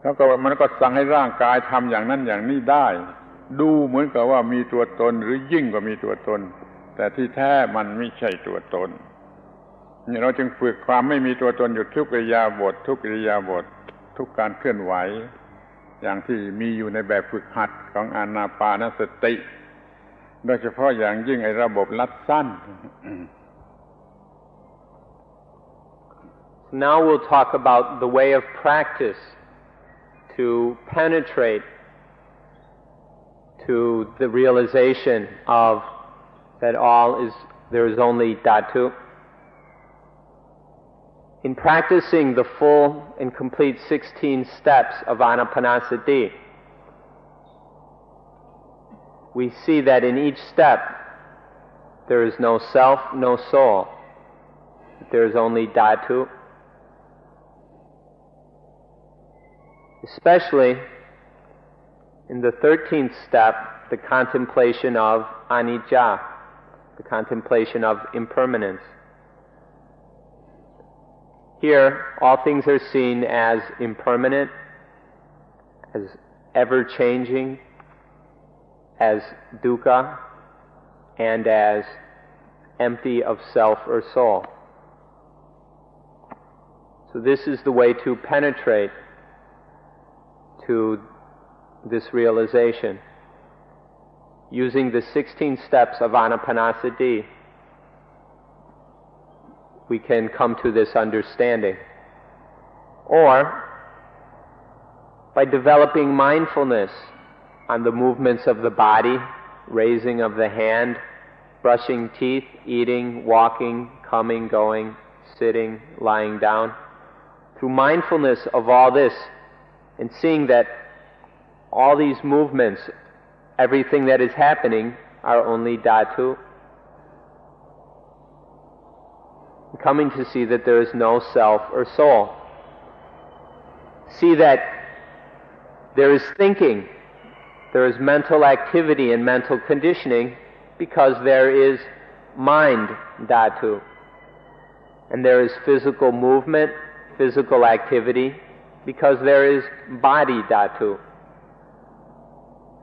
แล้วก็มันก็สั่งให้ร่างกายทำอย่างนั้นอย่างนี้ได้ดูเหมือนกับว่ามีตัวตนหรือยิ่งกว่ามีตัวตนแต่ที่แท้มันไม่ใช่ตัวตนนี่เราจึงฝึกความไม่มีตัวตนอยู่ทุกอิริยาบถทุกการเคลื่อนไหวอย่างที่มีอยู่ในแบบฝึกหัดของอานาปานสติโดยเฉพาะอย่างยิ่งไอ้ระบบลัดสั้น Now we'll talk about the way of practice to penetrate to the realization of that there is only dhatu. In practicing the full and complete 16 steps of Anapanasati, we see that in each step there is no self, no soul. There is only dhatu. especially in the 13th step, the contemplation of anicca, the contemplation of impermanence. Here, all things are seen as impermanent, as ever-changing, as dukkha, and as empty of self or soul. So this is the way to penetrate to this realization. Using the 16 steps of Anapanasati, we can come to this understanding. Or, by developing mindfulness on the movements of the body, raising of the hand, brushing teeth, eating, walking, coming, going, sitting, lying down. Through mindfulness of all this, and seeing that all these movements, everything that is happening, are only dhatu. Coming to see that there is no self or soul. See that there is thinking, there is mental activity and mental conditioning because there is mind dhatu. And there is physical movement, physical activity, because there is body dhatu.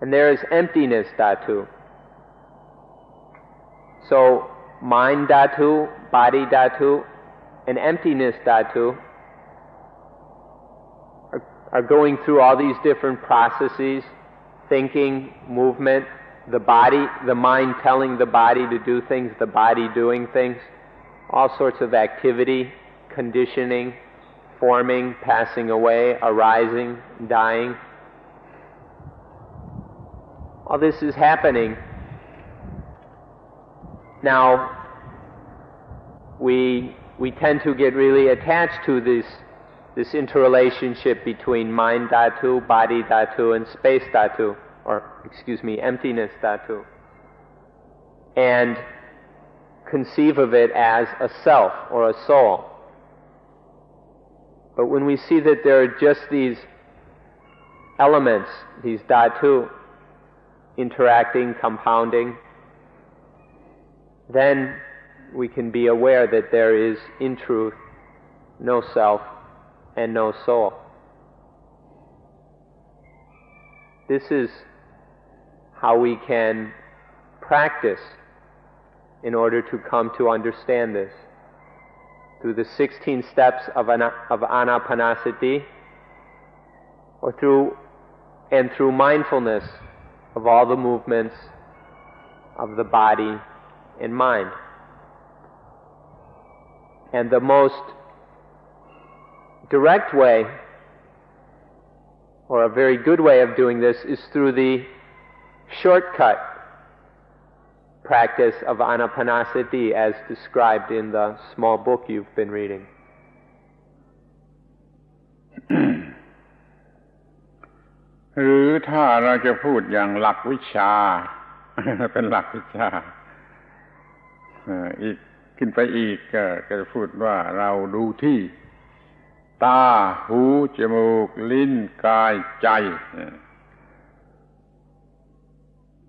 And there is emptiness dhatu. So, mind dhatu, body dhatu, and emptiness dhatu are going through all these different processes, thinking, movement, the body, the mind telling the body to do things, the body doing things, all sorts of activity, conditioning, forming, passing away, arising, dying. All this is happening. Now, we tend to get really attached to this interrelationship between mind dhatu, body dhatu, and space dhatu, emptiness dhatu, and conceive of it as a self or a soul. But when we see that there are just these elements, these dhatu, interacting, compounding, then we can be aware that there is, in truth, no self and no soul. This is how we can practice in order to come to understand this. Through the 16 steps of Anapanasati, or through mindfulness of all the movements of the body and mind. And the most direct way, or a very good way of doing this, is through the shortcut practice of Anapanasati as described in the small book you've been reading. หรือถ้าเราจะพูดอย่างหลักวิชา เป็นหลักวิชาอีกขึ้นไปอีกก็จะพูดว่าเราดูที่ตาหูจมูกลิ้นกายใจ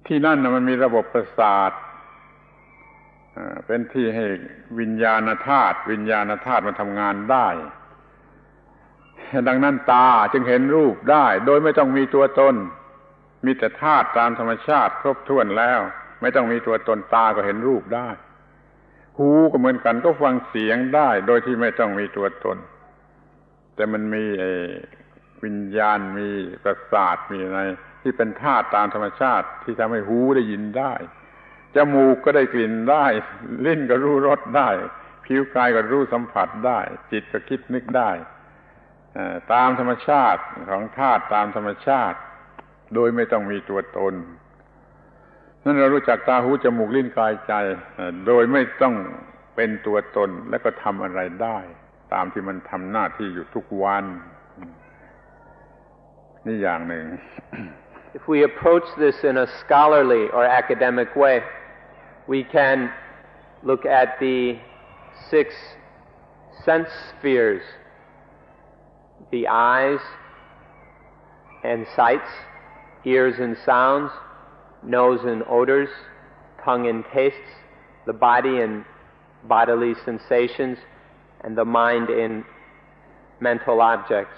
ที่นั่นมันมีระบบประสาทเป็นที่ให้วิญญาณธาตุมันทำงานได้ดังนั้นตาจึงเห็นรูปได้โดยไม่ต้องมีตัวตนมีแต่ธาตุตามธรรมชาติครบถ้วนแล้วไม่ต้องมีตัวตนตาก็เห็นรูปได้หูก็เหมือนกันก็ฟังเสียงได้โดยที่ไม่ต้องมีตัวตนแต่มันมีวิญญาณมีประสาทมีอะไรที่เป็นธาตุตามธรรมชาติที่ทำให้หูได้ยินได้จมูกก็ได้กลิ่นได้ลิ้นก็รู้รสได้ผิวกายก็รู้สัมผัสได้จิตก็คิดนึกได้ตามธรรมชาติของธาตุตามธรรมชาติโดยไม่ต้องมีตัวตนนั่นเรารู้จักตาหูจมูกลิ้นกายใจโดยไม่ต้องเป็นตัวตนและก็ทำอะไรได้ตามที่มันทำหน้าที่อยู่ทุกวันนี่อย่างหนึ่ง If we approach this in a scholarly or academic way, we can look at the 6 sense spheres, the eyes, and sights, ears and sounds, nose and odors, tongue and tastes, the body and bodily sensations, and the mind in mental objects.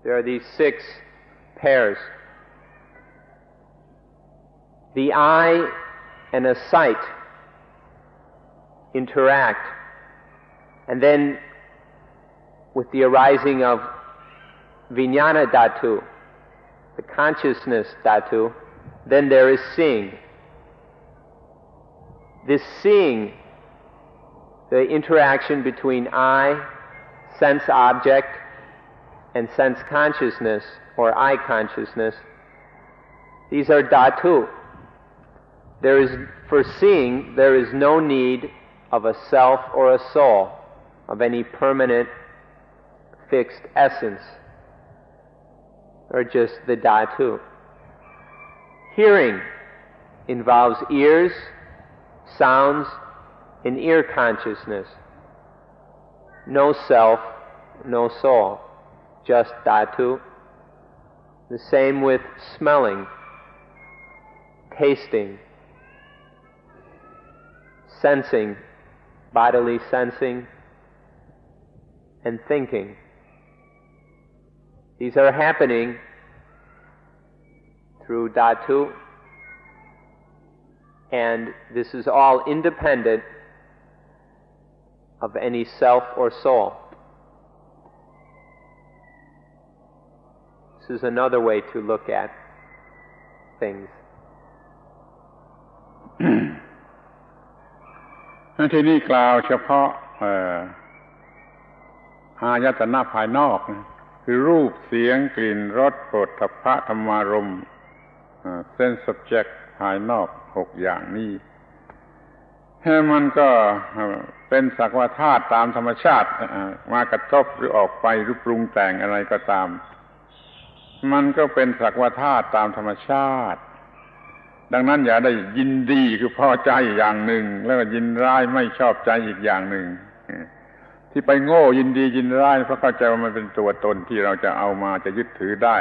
There are these 6 pairs. The eye and a sight interact, and then with the arising of vijnana dhatu, the consciousness dhatu, then there is seeing. This seeing, the interaction between eye, sense object, and sense consciousness, or eye consciousness, these are dhatu. For seeing, there is no need of a self or a soul, of any permanent, fixed essence, or just the dhatu. Hearing involves ears, sounds, and ear consciousness. No self, no soul, just dhatu. The same with smelling, tasting, sensing, bodily sensing, and thinking. These are happening through dhatu, and this is all independent of any self or soul. This is another way to look at things. ที่นี่กล่าวเฉพาะอายตนะภายนอกนะคือรูปเสียงกลิ่นรสโผฏฐัพพะธรรมารมณ์sense subject ภายนอก6อย่างนี้มันก็เป็นสักว่าธาตุตามธรรมชาติมากระทบหรือออกไปหรือปรุงแต่งอะไรก็ตามมันก็เป็นสักว่าธาตุตามธรรมชาติดังนั้นอย่าได้ยินดีคือพอใจอย่างหนึ่งแล้วก็ยินร้ายไม่ชอบใจอีกอย่างหนึ่งที่ไปโง่ยินดียินร้ายเพราะเข้าใจว่ามันเป็นตัวตนที่เราจะเอามาจะยึดถือได้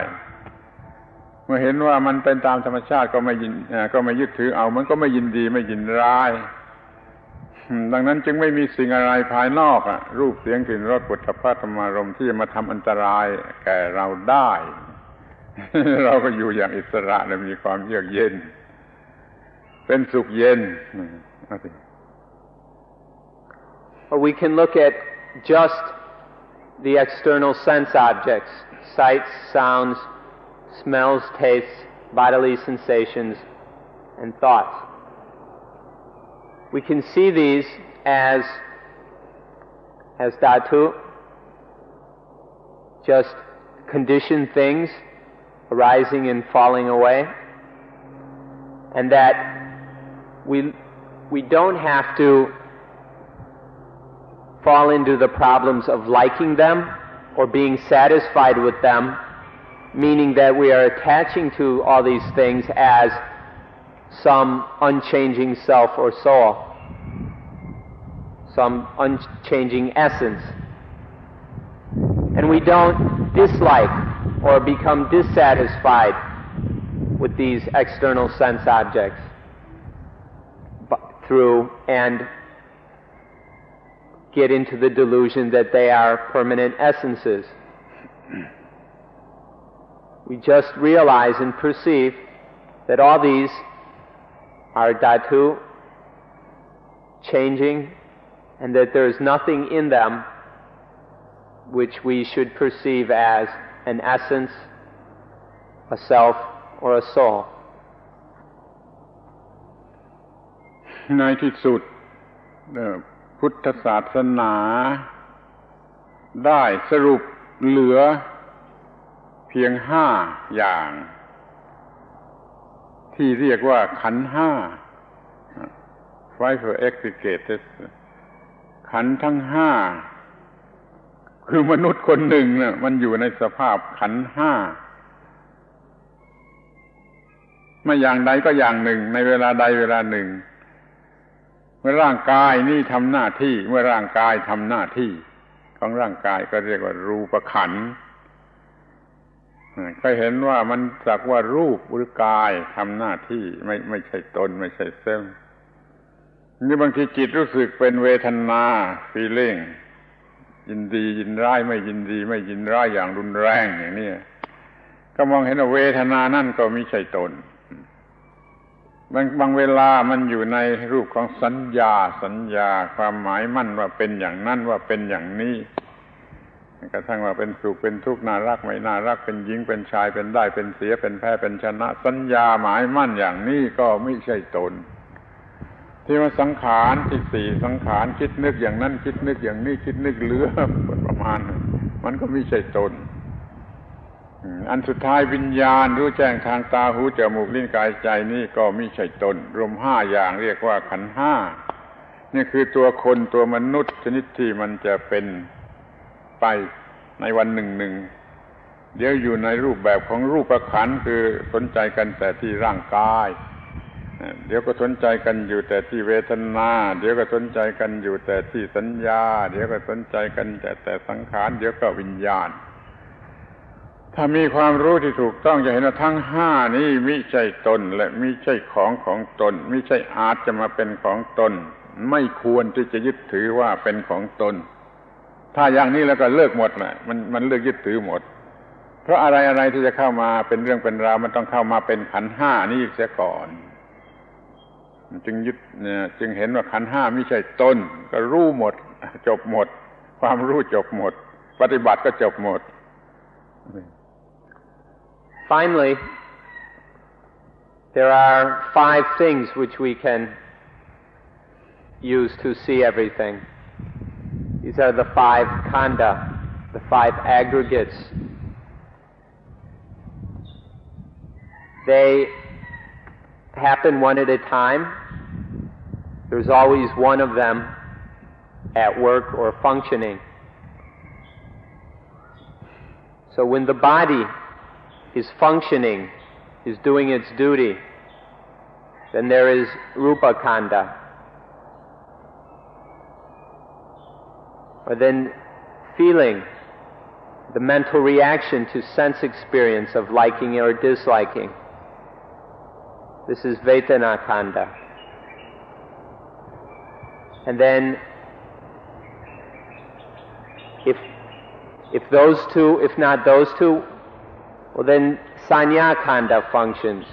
เมื่อเห็นว่ามันเป็นตามธรรมชาติก็ไม่ยึดถือเอามันก็ไม่ยินดีไม่ยินร้ายดังนั้นจึงไม่มีสิ่งอะไรภายนอกรูปเสียงกลิ่นรสโผฏฐัพพะธรรมารมณ์ที่จะมาทำอันตรายแก่เราได้เราก็อยู่อย่างอิสระและมีความเยือกเย็นเป็นสุขเย็น Or we can look at just the external sense objects, sights, sounds, smells, tastes, bodily sensations, and thoughts. We can see these as dhatu, just conditioned things arising and falling away, and that we don't have to fall into the problems of liking them or being satisfied with them, meaning that we are attaching to all these things as some unchanging self or soul, some unchanging essence. And we don't dislike or become dissatisfied with these external sense objects through and get into the delusion that they are permanent essences. We just realize and perceive that all these are dhatu, changing, and that there is nothing in them which we should perceive as an essence, a self, or a soul. ในที่สุดพุทธศาสนาได้สรุปเหลือเพียง5อย่างที่เรียกว่าขันธ์5 Five aggregated ขันธ์ทั้ง5คือมนุษย์คนหนึ่งน่ะมันอยู่ในสภาพขันธ์5ไม่อย่างใดก็อย่างหนึ่งในเวลาใดเวลาหนึ่งเมื่อร่างกายนี่ทำหน้าที่เมื่อร่างกายทำหน้าที่ของร่างกายก็เรียกว่ารูปขันธ์ เคยเห็นว่ามันสักว่ารูปหรือกายทำหน้าที่ไม่ใช่ตนไม่ใช่เส้นนี่บางทีจิตรู้สึกเป็นเวทนา feeling ยินดียินร้ายไม่ยินดีไม่ยินร้ายอย่างรุนแรงอย่างนี้ก็มองเห็นว่าเวทนานั่นก็ไม่ใช่ตนบางเวลามันอยู่ในรูปของสัญญาความหมายมั่นว่าเป็นอย่างนั้นว่าเป็นอย่างนี้กระทั่งว่าเป็นสุขเป็นทุกข์น่ารักไม่น่ารักเป็นหญิงเป็นชายเป็นได้เป็นเสียเป็นแพ้เป็นชนะสัญญาหมายมั่นอย่างนี้ก็ไม่ใช่ตนที่ว่าสังขารที่สี่สังขารคิดนึกอย่างนั้นคิดนึกอย่างนี้คิดนึกเหลือประมาณมันก็ไม่ใช่ตนอันสุดท้ายวิญญาณรู้แจ้งทางตาหูจมูกลิ้นกายใจนี่ก็ไม่ใช่ตนรวมห้าอย่างเรียกว่าขันธ์ห้านี่คือตัวคนตัวมนุษย์ชนิดที่มันจะเป็นไปในวันหนึ่งเดี๋ยวอยู่ในรูปแบบของรูปขันธ์คือสนใจกันแต่ที่ร่างกายเดี๋ยวก็สนใจกันอยู่แต่ที่เวทนาเดี๋ยวก็สนใจกันอยู่แต่ที่สัญญาเดี๋ยวก็สนใจกันแต่สังขารเดี๋ยวก็วิญญาณถ้ามีความรู้ที่ถูกต้องจะเห็นว่าทั้งห้านี้มิใช่ตนและมิใช่ของตนมิใช่อาจจะมาเป็นของตนไม่ควรที่จะยึดถือว่าเป็นของตนถ้าอย่างนี้แล้วก็เลิกหมดแหละมันเลิกยึดถือหมดเพราะอะไรที่จะเข้ามาเป็นเรื่องเป็นราวมันต้องเข้ามาเป็นขันธ์ห้านี้เสียก่อนจึงเห็นว่าขันธ์ห้าไม่ใช่ตนก็รู้หมดจบหมดความรู้จบหมดปฏิบัติก็จบหมด Finally, there are 5 things which we can use to see everything. These are the 5 khandha, the 5 aggregates. They happen one at a time. There's always one of them at work or functioning. So when the body is functioning, is doing its duty, then there is rupa khandha. Or then feeling, the mental reaction to sense experience of liking or disliking. This is vedana khandha. And then if those two, if not those two, well then sanya khandha functions.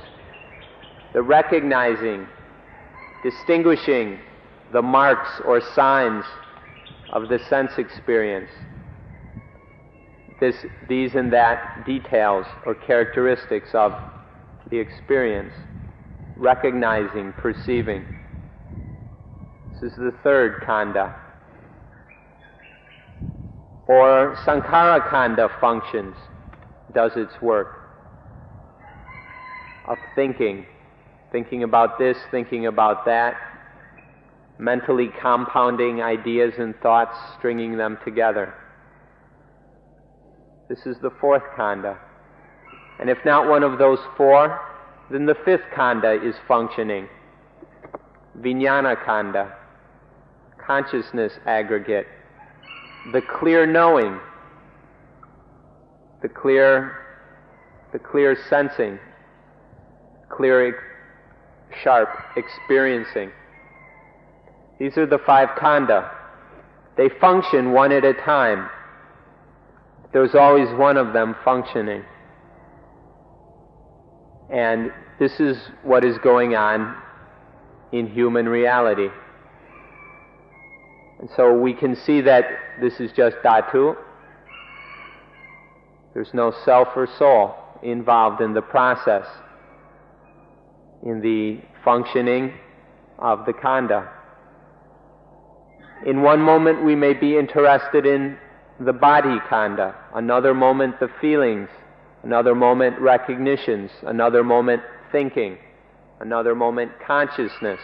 The recognizing, distinguishing the marks or signs of the sense experience. These and that details or characteristics of the experience. Recognizing, perceiving. This is the third khandha. Or sankhara khandha functions, does its work of thinking about this, thinking about that, mentally compounding ideas and thoughts, stringing them together. This is the fourth khandha. And if not one of those 4, then the 5th khandha is functioning. Vijnana khandha, consciousness aggregate, the clear knowing, the clear sensing, clear, sharp experiencing. These are the 5 khandha. They function one at a time. There's always one of them functioning. And this is what is going on in human reality. And so we can see that this is just dhatu. There's no self or soul involved in the process, in the functioning of the khandha. In one moment we may be interested in the body khandha, another moment the feelings, another moment recognitions, another moment thinking, another moment consciousness.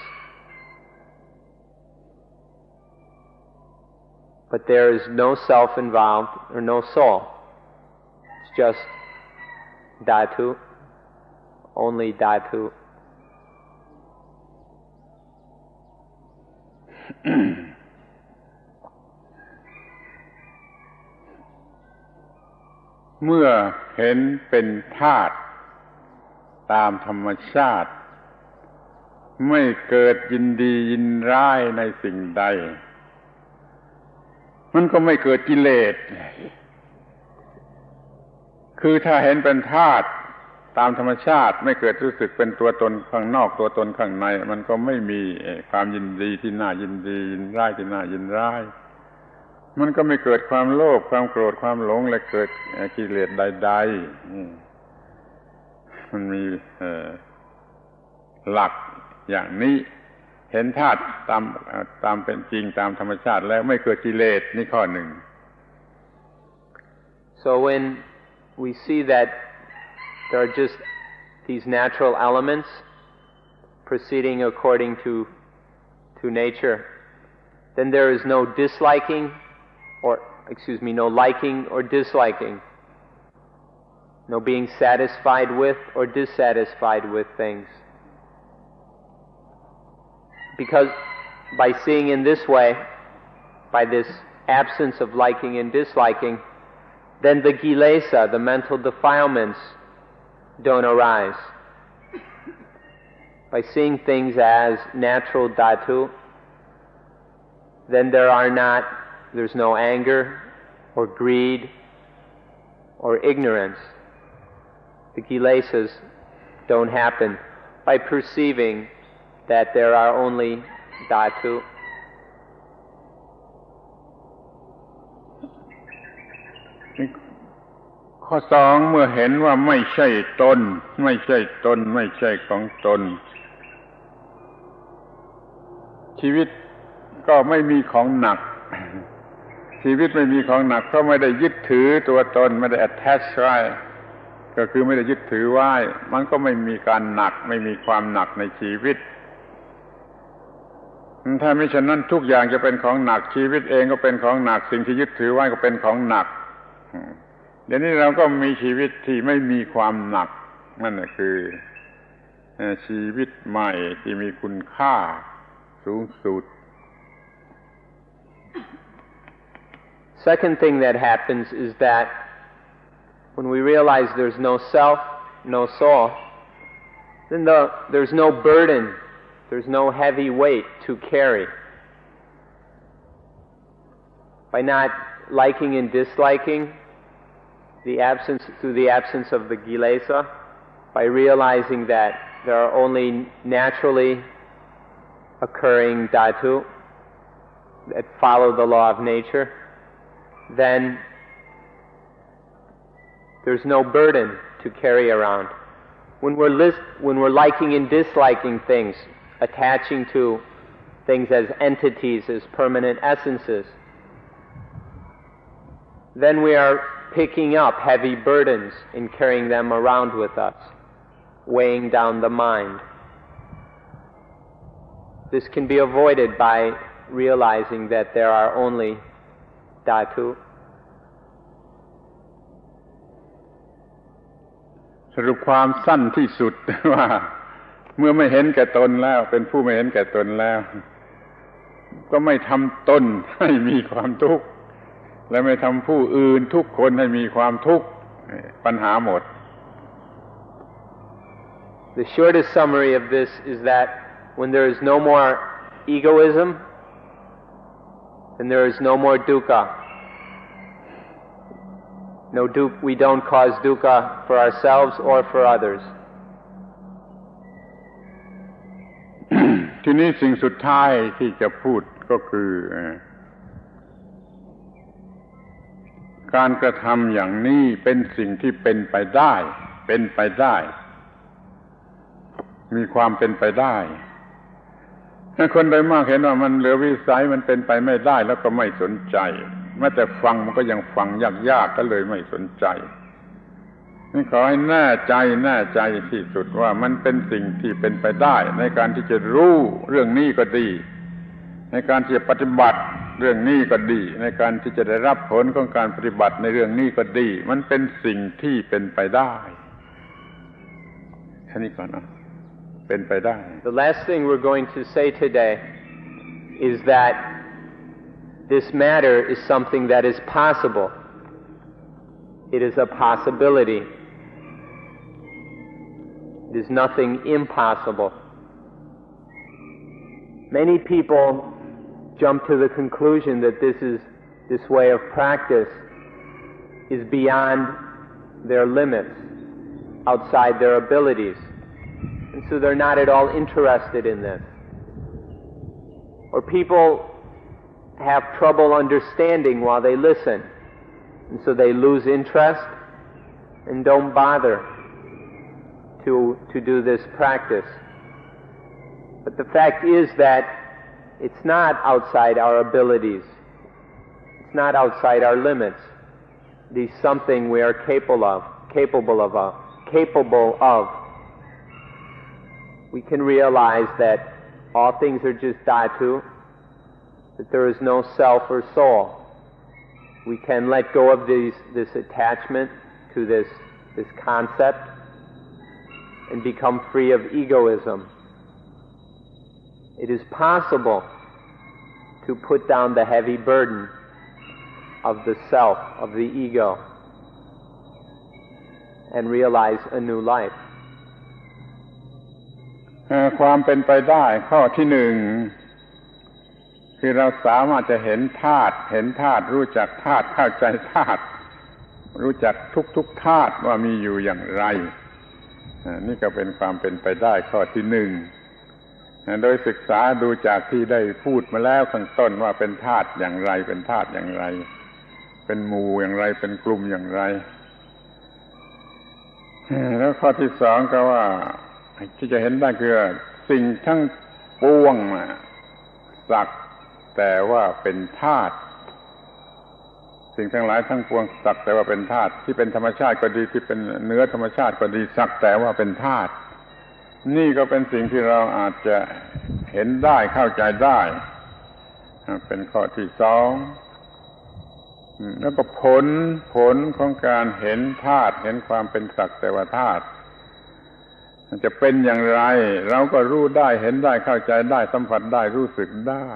But there is no self involved or no soul. It's just dhatu, only dhatu. เมื่อเห็นเป็นธาตุตามธรรมชาติไม่เกิดยินดียินร้ายในสิ่งใดมันก็ไม่เกิดกิเลสคือถ้าเห็นเป็นธาตุตามธรรมชาติไม่เกิดรู้สึกเป็นตัวตนข้างนอกตัวตนข้างในมันก็ไม่มีความยินดีที่น่ายินดียินร้ายที่น่ายินร้ายมันก็ไม่เกิดความโลภความโกรธความหลงและเกิดกิเลสใดๆมันมีหลักอย่างนี้เห็นธาตุตามเป็นจริงตามธรรมชาติแล้วไม่เกิดกิเลสนี่ข้อหนึ่ง So when we see that there are just these natural elements proceeding according to nature, then there is no disliking no liking or disliking, no being satisfied with or dissatisfied with things. Because by seeing in this way, by this absence of liking and disliking, then the kilesa, the mental defilements, don't arise. By seeing things as natural dhatu, then there's no anger or greed or ignorance. The kilesas don't happen by perceiving that there are only dhatu. ข้อสองเมื่อเห็นว่าไม่ใช่ตนไม่ใช่ตนไม่ใช่ของตนชีวิตก็ไม่มีของหนักชีวิตไม่มีของหนักเพราะไม่ได้ยึดถือตัวตนไม่ได้ attach ไว้ก็คือไม่ได้ยึดถือไว้มันก็ไม่มีการหนักไม่มีความหนักในชีวิตถ้าไม่ฉะนั้นทุกอย่างจะเป็นของหนักชีวิตเองก็เป็นของหนักสิ่งที่ยึดถือไว้ก็เป็นของหนักเดี๋ยวนี้เราก็มีชีวิตที่ไม่มีความหนักนั่นคือชีวิตใหม่ที่มีคุณค่าสูงสุด Second thing that happens is that when we realize there's no self, no soul, then there's no burden, there's no heavy weight to carry. By not liking and disliking, through the absence of the kilesa, by realizing that there are only naturally occurring dhatu that follow the law of nature, then there's no burden to carry around. When we're liking and disliking things, attaching to things as entities, as permanent essences, then we are picking up heavy burdens and carrying them around with us, weighing down the mind. This can be avoided by realizing that there are only dhatu. สรุปความสั้นที่สุดว่าเมื่อไม่เห็นแก่ตนแล้วเป็นผู้ไม่เห็นแก่ตนแล้วก็ไม่ทำตนให้มีความทุกข์และไม่ทำผู้อื่นทุกคนให้มีความทุกข์ปัญหาหมด The shortest summary of this is that when there is no more egoism, then there is no more dukkha. We don't cause dukkha for ourselves or for others. ทีนี้สิ่งสุดท้ายที่จะพูดก็คือการกระทำอย่างนี้เป็นสิ่งที่เป็นไปได้มีความเป็นไปได้ถ้าคนโดยมากเห็นว่ามันเหลือวิสัยมันเป็นไปไม่ได้แล้วก็ไม่สนใจแม้แต่ฟังมันก็ยังฟังยากๆก็เลยไม่สนใจนี่ขอให้แน่ใจที่สุดว่ามันเป็นสิ่งที่เป็นไปได้ในการที่จะรู้เรื่องนี้ก็ดีในการที่จะปฏิบัติเรื่องนี้ก็ดีในการที่จะได้รับผลของการปฏิบัติในเรื่องนี้ก็ดีมันเป็นสิ่งที่เป็นไปได้แค่นี้ก่อนนะเป็นไปได้ The last thing we're going to say today is that this matter is something that is possible. It is a possibility. It is nothing impossible. Many people jump to the conclusion that this way of practice is beyond their limits, outside their abilities, and so they're not at all interested in this. Or people have trouble understanding while they listen, and so they lose interest and don't bother to do this practice. But the fact is that it's not outside our abilities. It's not outside our limits. It is something we are capable of. We can realize that all things are just dhatu, that there is no self or soul. We can let go of this attachment to this concept and become free of egoism. It is possible to put down the heavy burden of the self, of the ego, and realize a new life. ความเป็นไปได้ข้อที่หนึ่งคือเราสามารถจะเห็นธาตุรู้จักธาตุเข้าใจธาตุรู้จักทุกธาตุว่ามีอยู่อย่างไรนี่ก็เป็นความเป็นไปได้ข้อที่หนึ่งโดยศึกษาดูจากที่ได้พูดมาแล้วข้างต้นว่าเป็นธาตุอย่างไรเป็นธาตุอย่างไรเป็นหมู่อย่างไรเป็นกลุ่มอย่างไรแล้วข้อที่สองก็ว่าที่จะเห็นได้คือสิ่งทั้งปวงสักแต่ว่าเป็นธาตุสิ่งทั้งหลายทั้งปวงสักแต่ว่าเป็นธาตุที่เป็นธรรมชาติก็ดีที่เป็นเนื้อธรรมชาติก็ดีสักแต่ว่าเป็นธาตุนี่ก็เป็นสิ่งที่เราอาจจะเห็นได้เข้าใจได้เป็นข้อที่สองแล้วก็ผลของการเห็นธาตุเห็นความเป็นสักแต่ว่าธาตุจะเป็นอย่างไรเราก็รู้ได้เห็นได้เข้าใจได้สัมผัสได้รู้สึกได้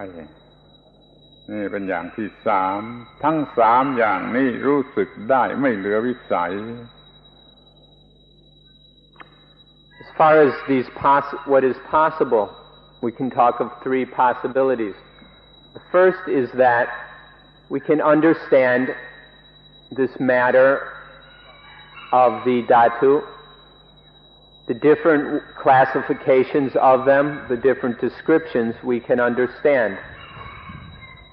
นี่เป็นอย่างที่สามทั้งสามอย่างนี้รู้สึกได้ไม่เหลือวิสัย As far as what is possible, we can talk of three possibilities. The first is that we can understand this matter of the dhatu, the different classifications of them, the different descriptions we can understand.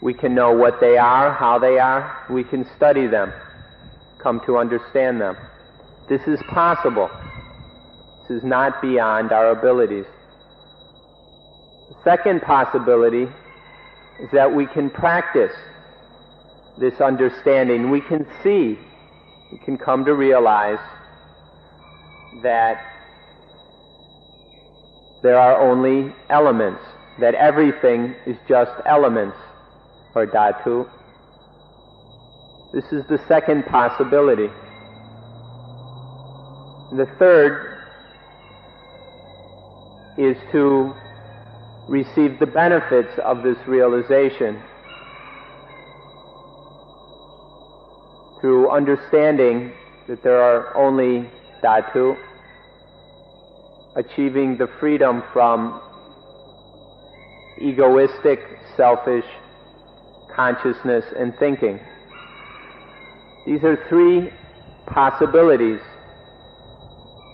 We can know what they are, how they are. We can study them, come to understand them. This is possible. This is not beyond our abilities. The second possibility is that we can practice this understanding. We can see, we can come to realize that there are only elements, that everything is just elements, or dhatu. This is the second possibility. The third is to receive the benefits of this realization through understanding that there are only dhatu, achieving the freedom from egoistic, selfish consciousness and thinking. These are three possibilities.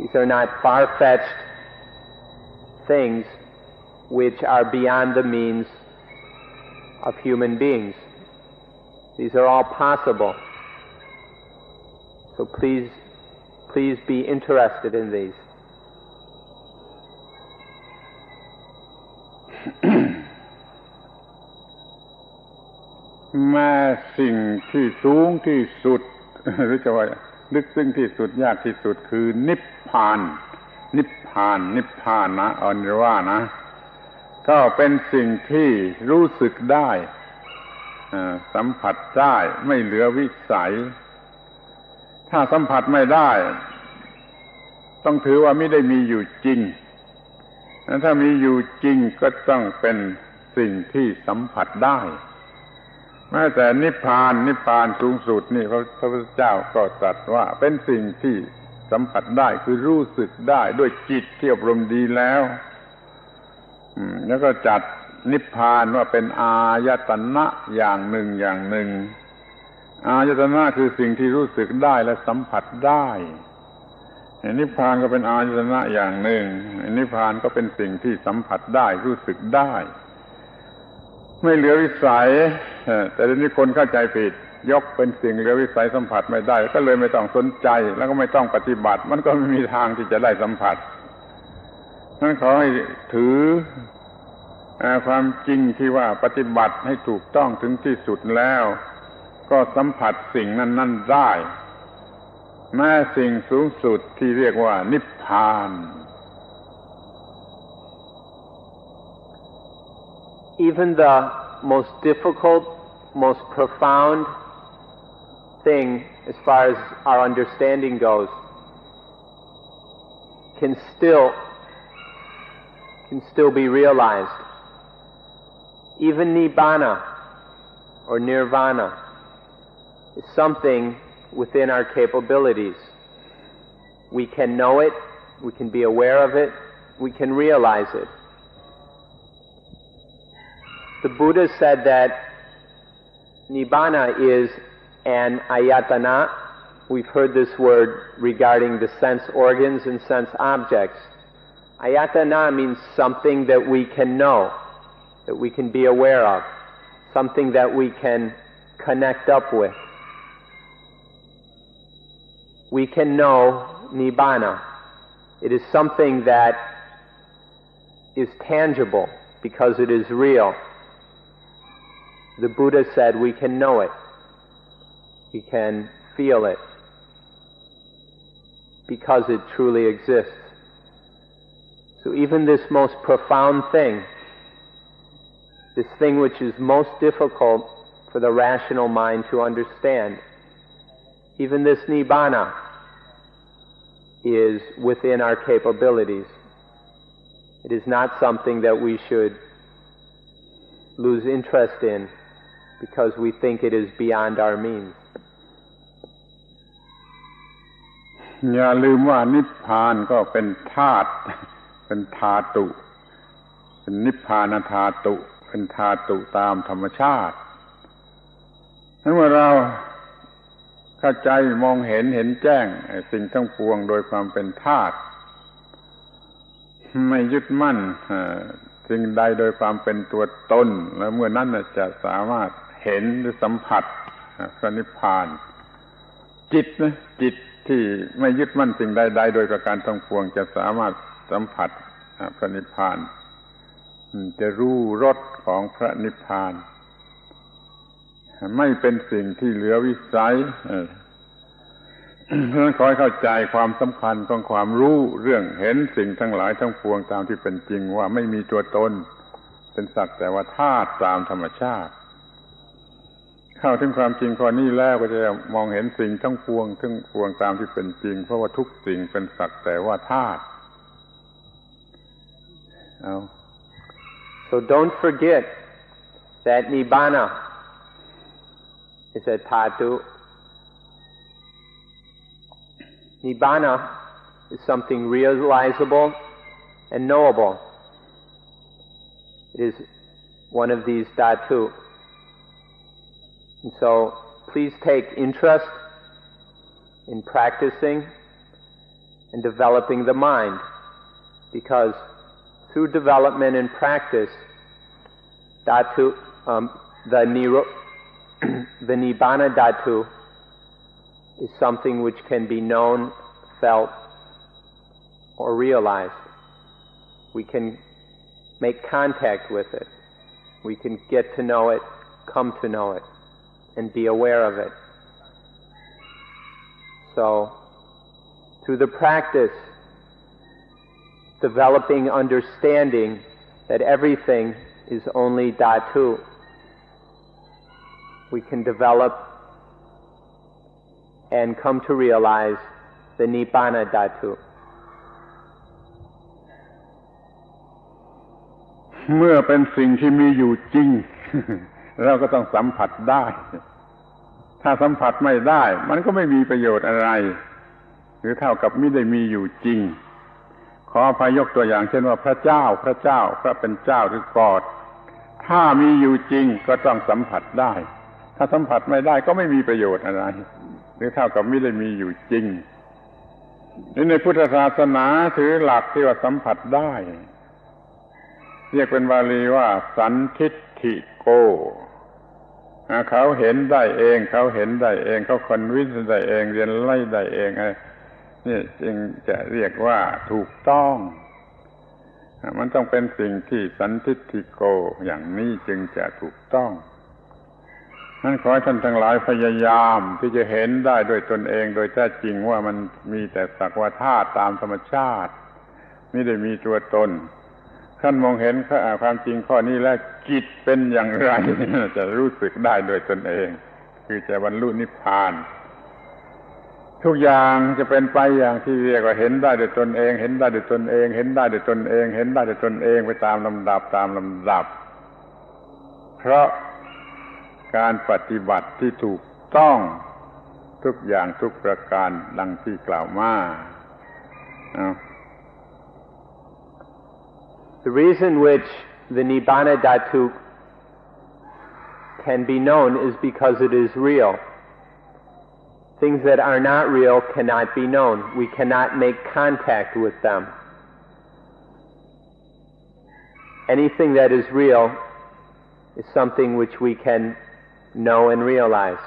These are not far-fetched things which are beyond the means of human beings. These are all possible. So please be interested in these. แม้สิ่งที่สูงที่สุดหรือจะว่าลึกซึ้งที่สุดยากที่สุดคือนิพพานนะอนิวานะก็เป็นสิ่งที่รู้สึกได้สัมผัสได้ไม่เหลือวิสัยถ้าสัมผัสไม่ได้ต้องถือว่าไม่ได้มีอยู่จริงถ้ามีอยู่จริงก็ต้องเป็นสิ่งที่สัมผัสได้ แม้แต่นิพพานสูงสุดนี่พระพุทธเจ้าก็ตรัสว่าเป็นสิ่งที่สัมผัสได้คือรู้สึกได้ด้วยจิตที่อบรมดีแล้วแล้วก็จัดนิพพานว่าเป็นอายตนะอย่างหนึ่งอายตนะคือสิ่งที่รู้สึกได้และสัมผัสได้นิพพานก็เป็นอายตนะอย่างหนึ่งนิพพานก็เป็นสิ่งที่สัมผัสได้รู้สึกได้ไม่เหลือวิสัยแต่เดี๋ยวนี้คนเข้าใจผิดยกเป็นสิ่งเหลือวิสัยสัมผัสไม่ได้ก็เลยไม่ต้องสนใจแล้วก็ไม่ต้องปฏิบัติมันก็ไม่มีทางที่จะได้สัมผัสนั้นขอให้ถือความจริงที่ว่าปฏิบัติให้ถูกต้องถึงที่สุดแล้วก็สัมผัสสิ่งนั้นๆได้แม้สิ่งสูงสุดที่เรียกว่านิพพาน Even the most difficult, most profound thing as far as our understanding goes can still be realized. Even Nibbana or Nirvana is something within our capabilities. We can know it, we can be aware of it, we can realize it. The Buddha said that Nibbana is an ayatana. We've heard this word regarding the sense organs and sense objects. Ayatana means something that we can know, that we can be aware of, something that we can connect up with. We can know Nibbana. It is something that is tangible because it is real. The Buddha said we can know it. We can feel it because it truly exists. So even this most profound thing, this thing which is most difficult for the rational mind to understand, even this Nibbana is within our capabilities. It is not something that we should lose interest in because we think it is beyond our means. อย่าลืมว่านิพพานก็เป็นธาตุเป็นธาตุเป็นนิพพานธาตุเป็นธาตุตามธรรมชาติเมื่อเราเข้าใจมองเห็นแจ้งสิ่งทั้งปวงโดยความเป็นธาตุไม่ยึดมั่นสิ่งใดโดยความเป็นตัวตนแล้วเมื่อนั้นจะสามารถเห็นหรือสัมผัสพระนิพพานจิตที่ไม่ยึดมั่นสิ่งใดๆโดยประการทั้งปวงจะสามารถสัมผัสพระนิพพานจะรู้รสของพระนิพพานไม่เป็นสิ่งที่เหลือวิสัยเพราะฉะนั้นขอให้เข้าใจความสำคัญของความรู้เรื่องเห็นสิ่งทั้งหลายทั้งปวงตามที่เป็นจริงว่าไม่มีตัวตนเป็นสักแต่ว่าธาตุตามธรรมชาติเข้าถึงความจริงข้อนี้แล้วก็จะมองเห็นสิ่งทั้งปวงตามที่เป็นจริงเพราะว่าทุกสิ่งเป็นสักแต่ว่าธาตุ So don't forget that Nibbana is a dhatu. Nibbana is something realizable and knowable. It is one of these dhatu. And so please take interest in practicing and developing the mind, because through development and practice, dhatu, the Nibbana dhatu is something which can be known, felt, or realized. We can make contact with it. We can get to know it, come to know it, and be aware of it. So, through the practice, developing understanding that everything is only dhatu, we can develop and come to realize the Nibbana dhatu. เมื่อเป็นสิ่งที่มีอยู่จริง เราก็ต้องสัมผัสได้ ถ้าสัมผัสไม่ได้มันก็ไม่มีประโยชน์อะไรหรือเท่ากับไม่ได้มีอยู่จริงขออภัยยกตัวอย่างเช่นว่าพระเจ้าพระเป็นเจ้าหรือกอดถ้ามีอยู่จริงก็ต้องสัมผัสได้ถ้าสัมผัสไม่ได้ก็ไม่มีประโยชน์อะไรหรือเท่ากับไม่ได้มีอยู่จริงในพุทธศาสนาถือหลักที่ว่าสัมผัสได้เรียกเป็นบาลีว่าสันทิฏฐิโกเขาเห็นได้เองเขาคอนวินส์ได้เองเรียนไล่ได้เองนี่จึงจะเรียกว่าถูกต้องมันต้องเป็นสิ่งที่สันทิฏฐิโกอย่างนี้จึงจะถูกต้องนั้นขอให้ท่านทั้งหลายพยายามที่จะเห็นได้ด้วยตนเองโดยแท้จริงว่ามันมีแต่สักว่าธาตุตามธรรมชาติไม่ได้มีตัวตนท่านมองเห็นความจริงข้อนี้แล้วจิตเป็นอย่างไรจะรู้สึกได้โดยตนเองคือจะบรรลุนิพพานทุกอย่างจะเป็นไปอย่างที่เรียกว่าเห็นได้โดยตนเองเห็นได้โดยตนเองเห็นได้โดยตนเองเห็นได้โดยตนเองไปตามลำดับเพราะการปฏิบัติที่ถูกต้องทุกอย่างทุกประการดังที่กล่าวมา The reason which the Nibbana Dhatu can be known is because it is real. Things that are not real cannot be known. We cannot make contact with them. Anything that is real is something which we can know and realize.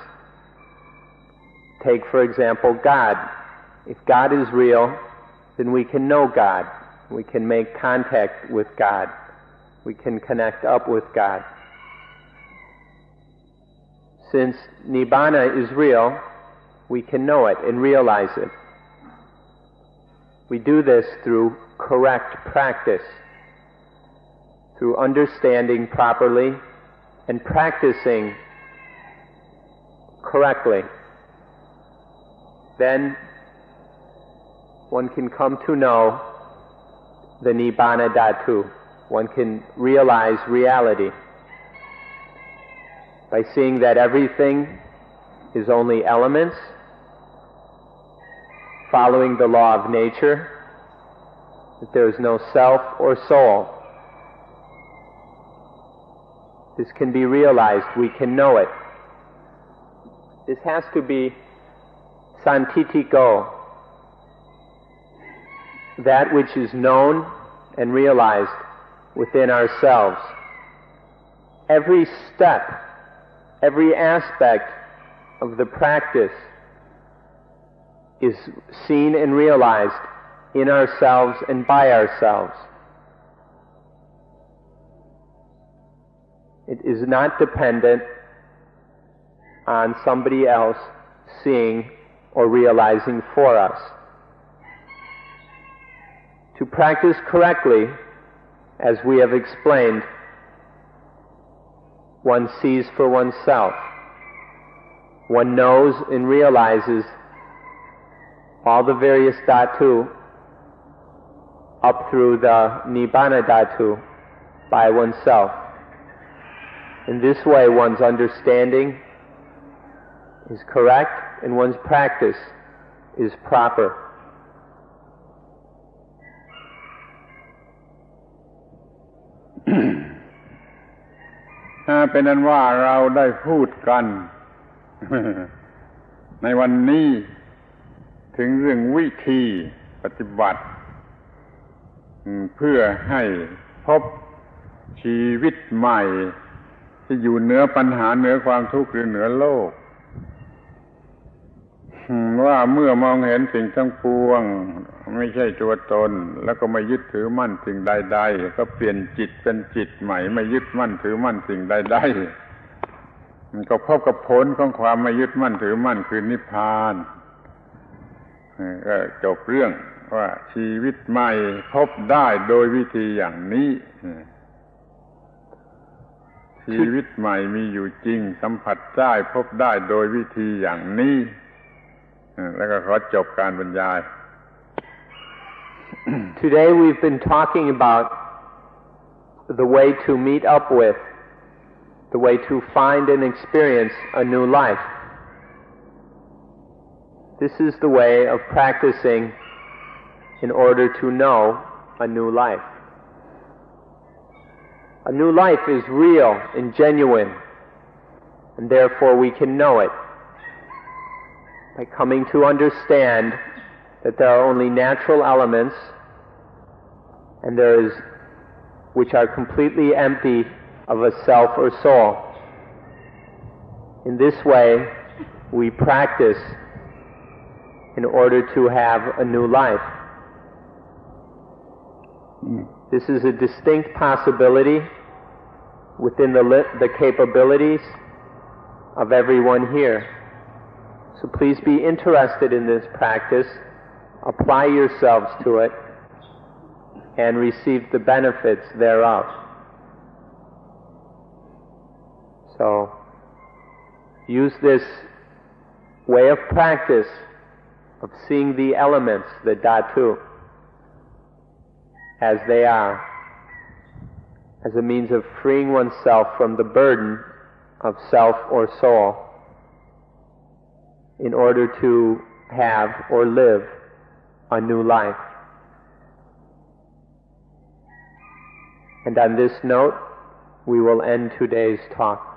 Take, for example, God. If God is real, then we can know God. We can make contact with God. We can connect up with God. Since Nibbana is real, we can know it and realize it. We do this through correct practice, through understanding properly and practicing correctly. Then one can come to know the Nibbana Dhatu. One can realize reality by seeing that everything is only elements, following the law of nature, that there is no self or soul. This can be realized, we can know it. This has to be santitiko, that which is known and realized within ourselves. Every step, every aspect of the practice is seen and realized in ourselves and by ourselves. It is not dependent on somebody else seeing or realizing for us. To practice correctly, as we have explained, one sees for oneself. One knows and realizes all the various dhatu up through the Nibbana Dhatu by oneself. In this way, one's understanding is correct and one's practice is proper. เป็นนั้นว่าเราได้พูดกัน ในวันนี้ถึงเรื่องวิธีปฏิบัติเพื่อให้พบชีวิตใหม่ที่อยู่เหนือปัญหาเหนือความทุกข์หรือเหนือโลกว่าเมื่อมองเห็นสิ่งทั้งปวงไม่ใช่ตัวตนแล้วก็ไม่ยึดถือมั่นสิ่งใดๆก็เปลี่ยนจิตเป็นจิตใหม่ไม่ยึดมั่นถือมั่นสิ่งใดๆมันก็พบกับผลของความไม่ยึดมั่นถือมั่นคือนิพพานก็จบเรื่องว่าชีวิตใหม่พบได้โดยวิธีอย่างนี้ชีวิตใหม่มีอยู่จริงสัมผัสได้พบได้โดยวิธีอย่างนี้แล้วก็ขอจบการบรรยาย Today we've been talking about the way to meet up with the way to find and experience a new life. This is the way of practicing in order to know a new life. A new life is real and genuine, and therefore we can know it by coming to understand that there are only natural elements and which are completely empty of a self or soul. In this way, we practice in order to have a new life. This is a distinct possibility within the capabilities of everyone here. So please be interested in this practice, apply yourselves to it, and receive the benefits thereof. So, use this way of practice of seeing the elements, the dhatu, as they are, as a means of freeing oneself from the burden of self or soul in order to have or live a new life. And on this note, we will end today's talk.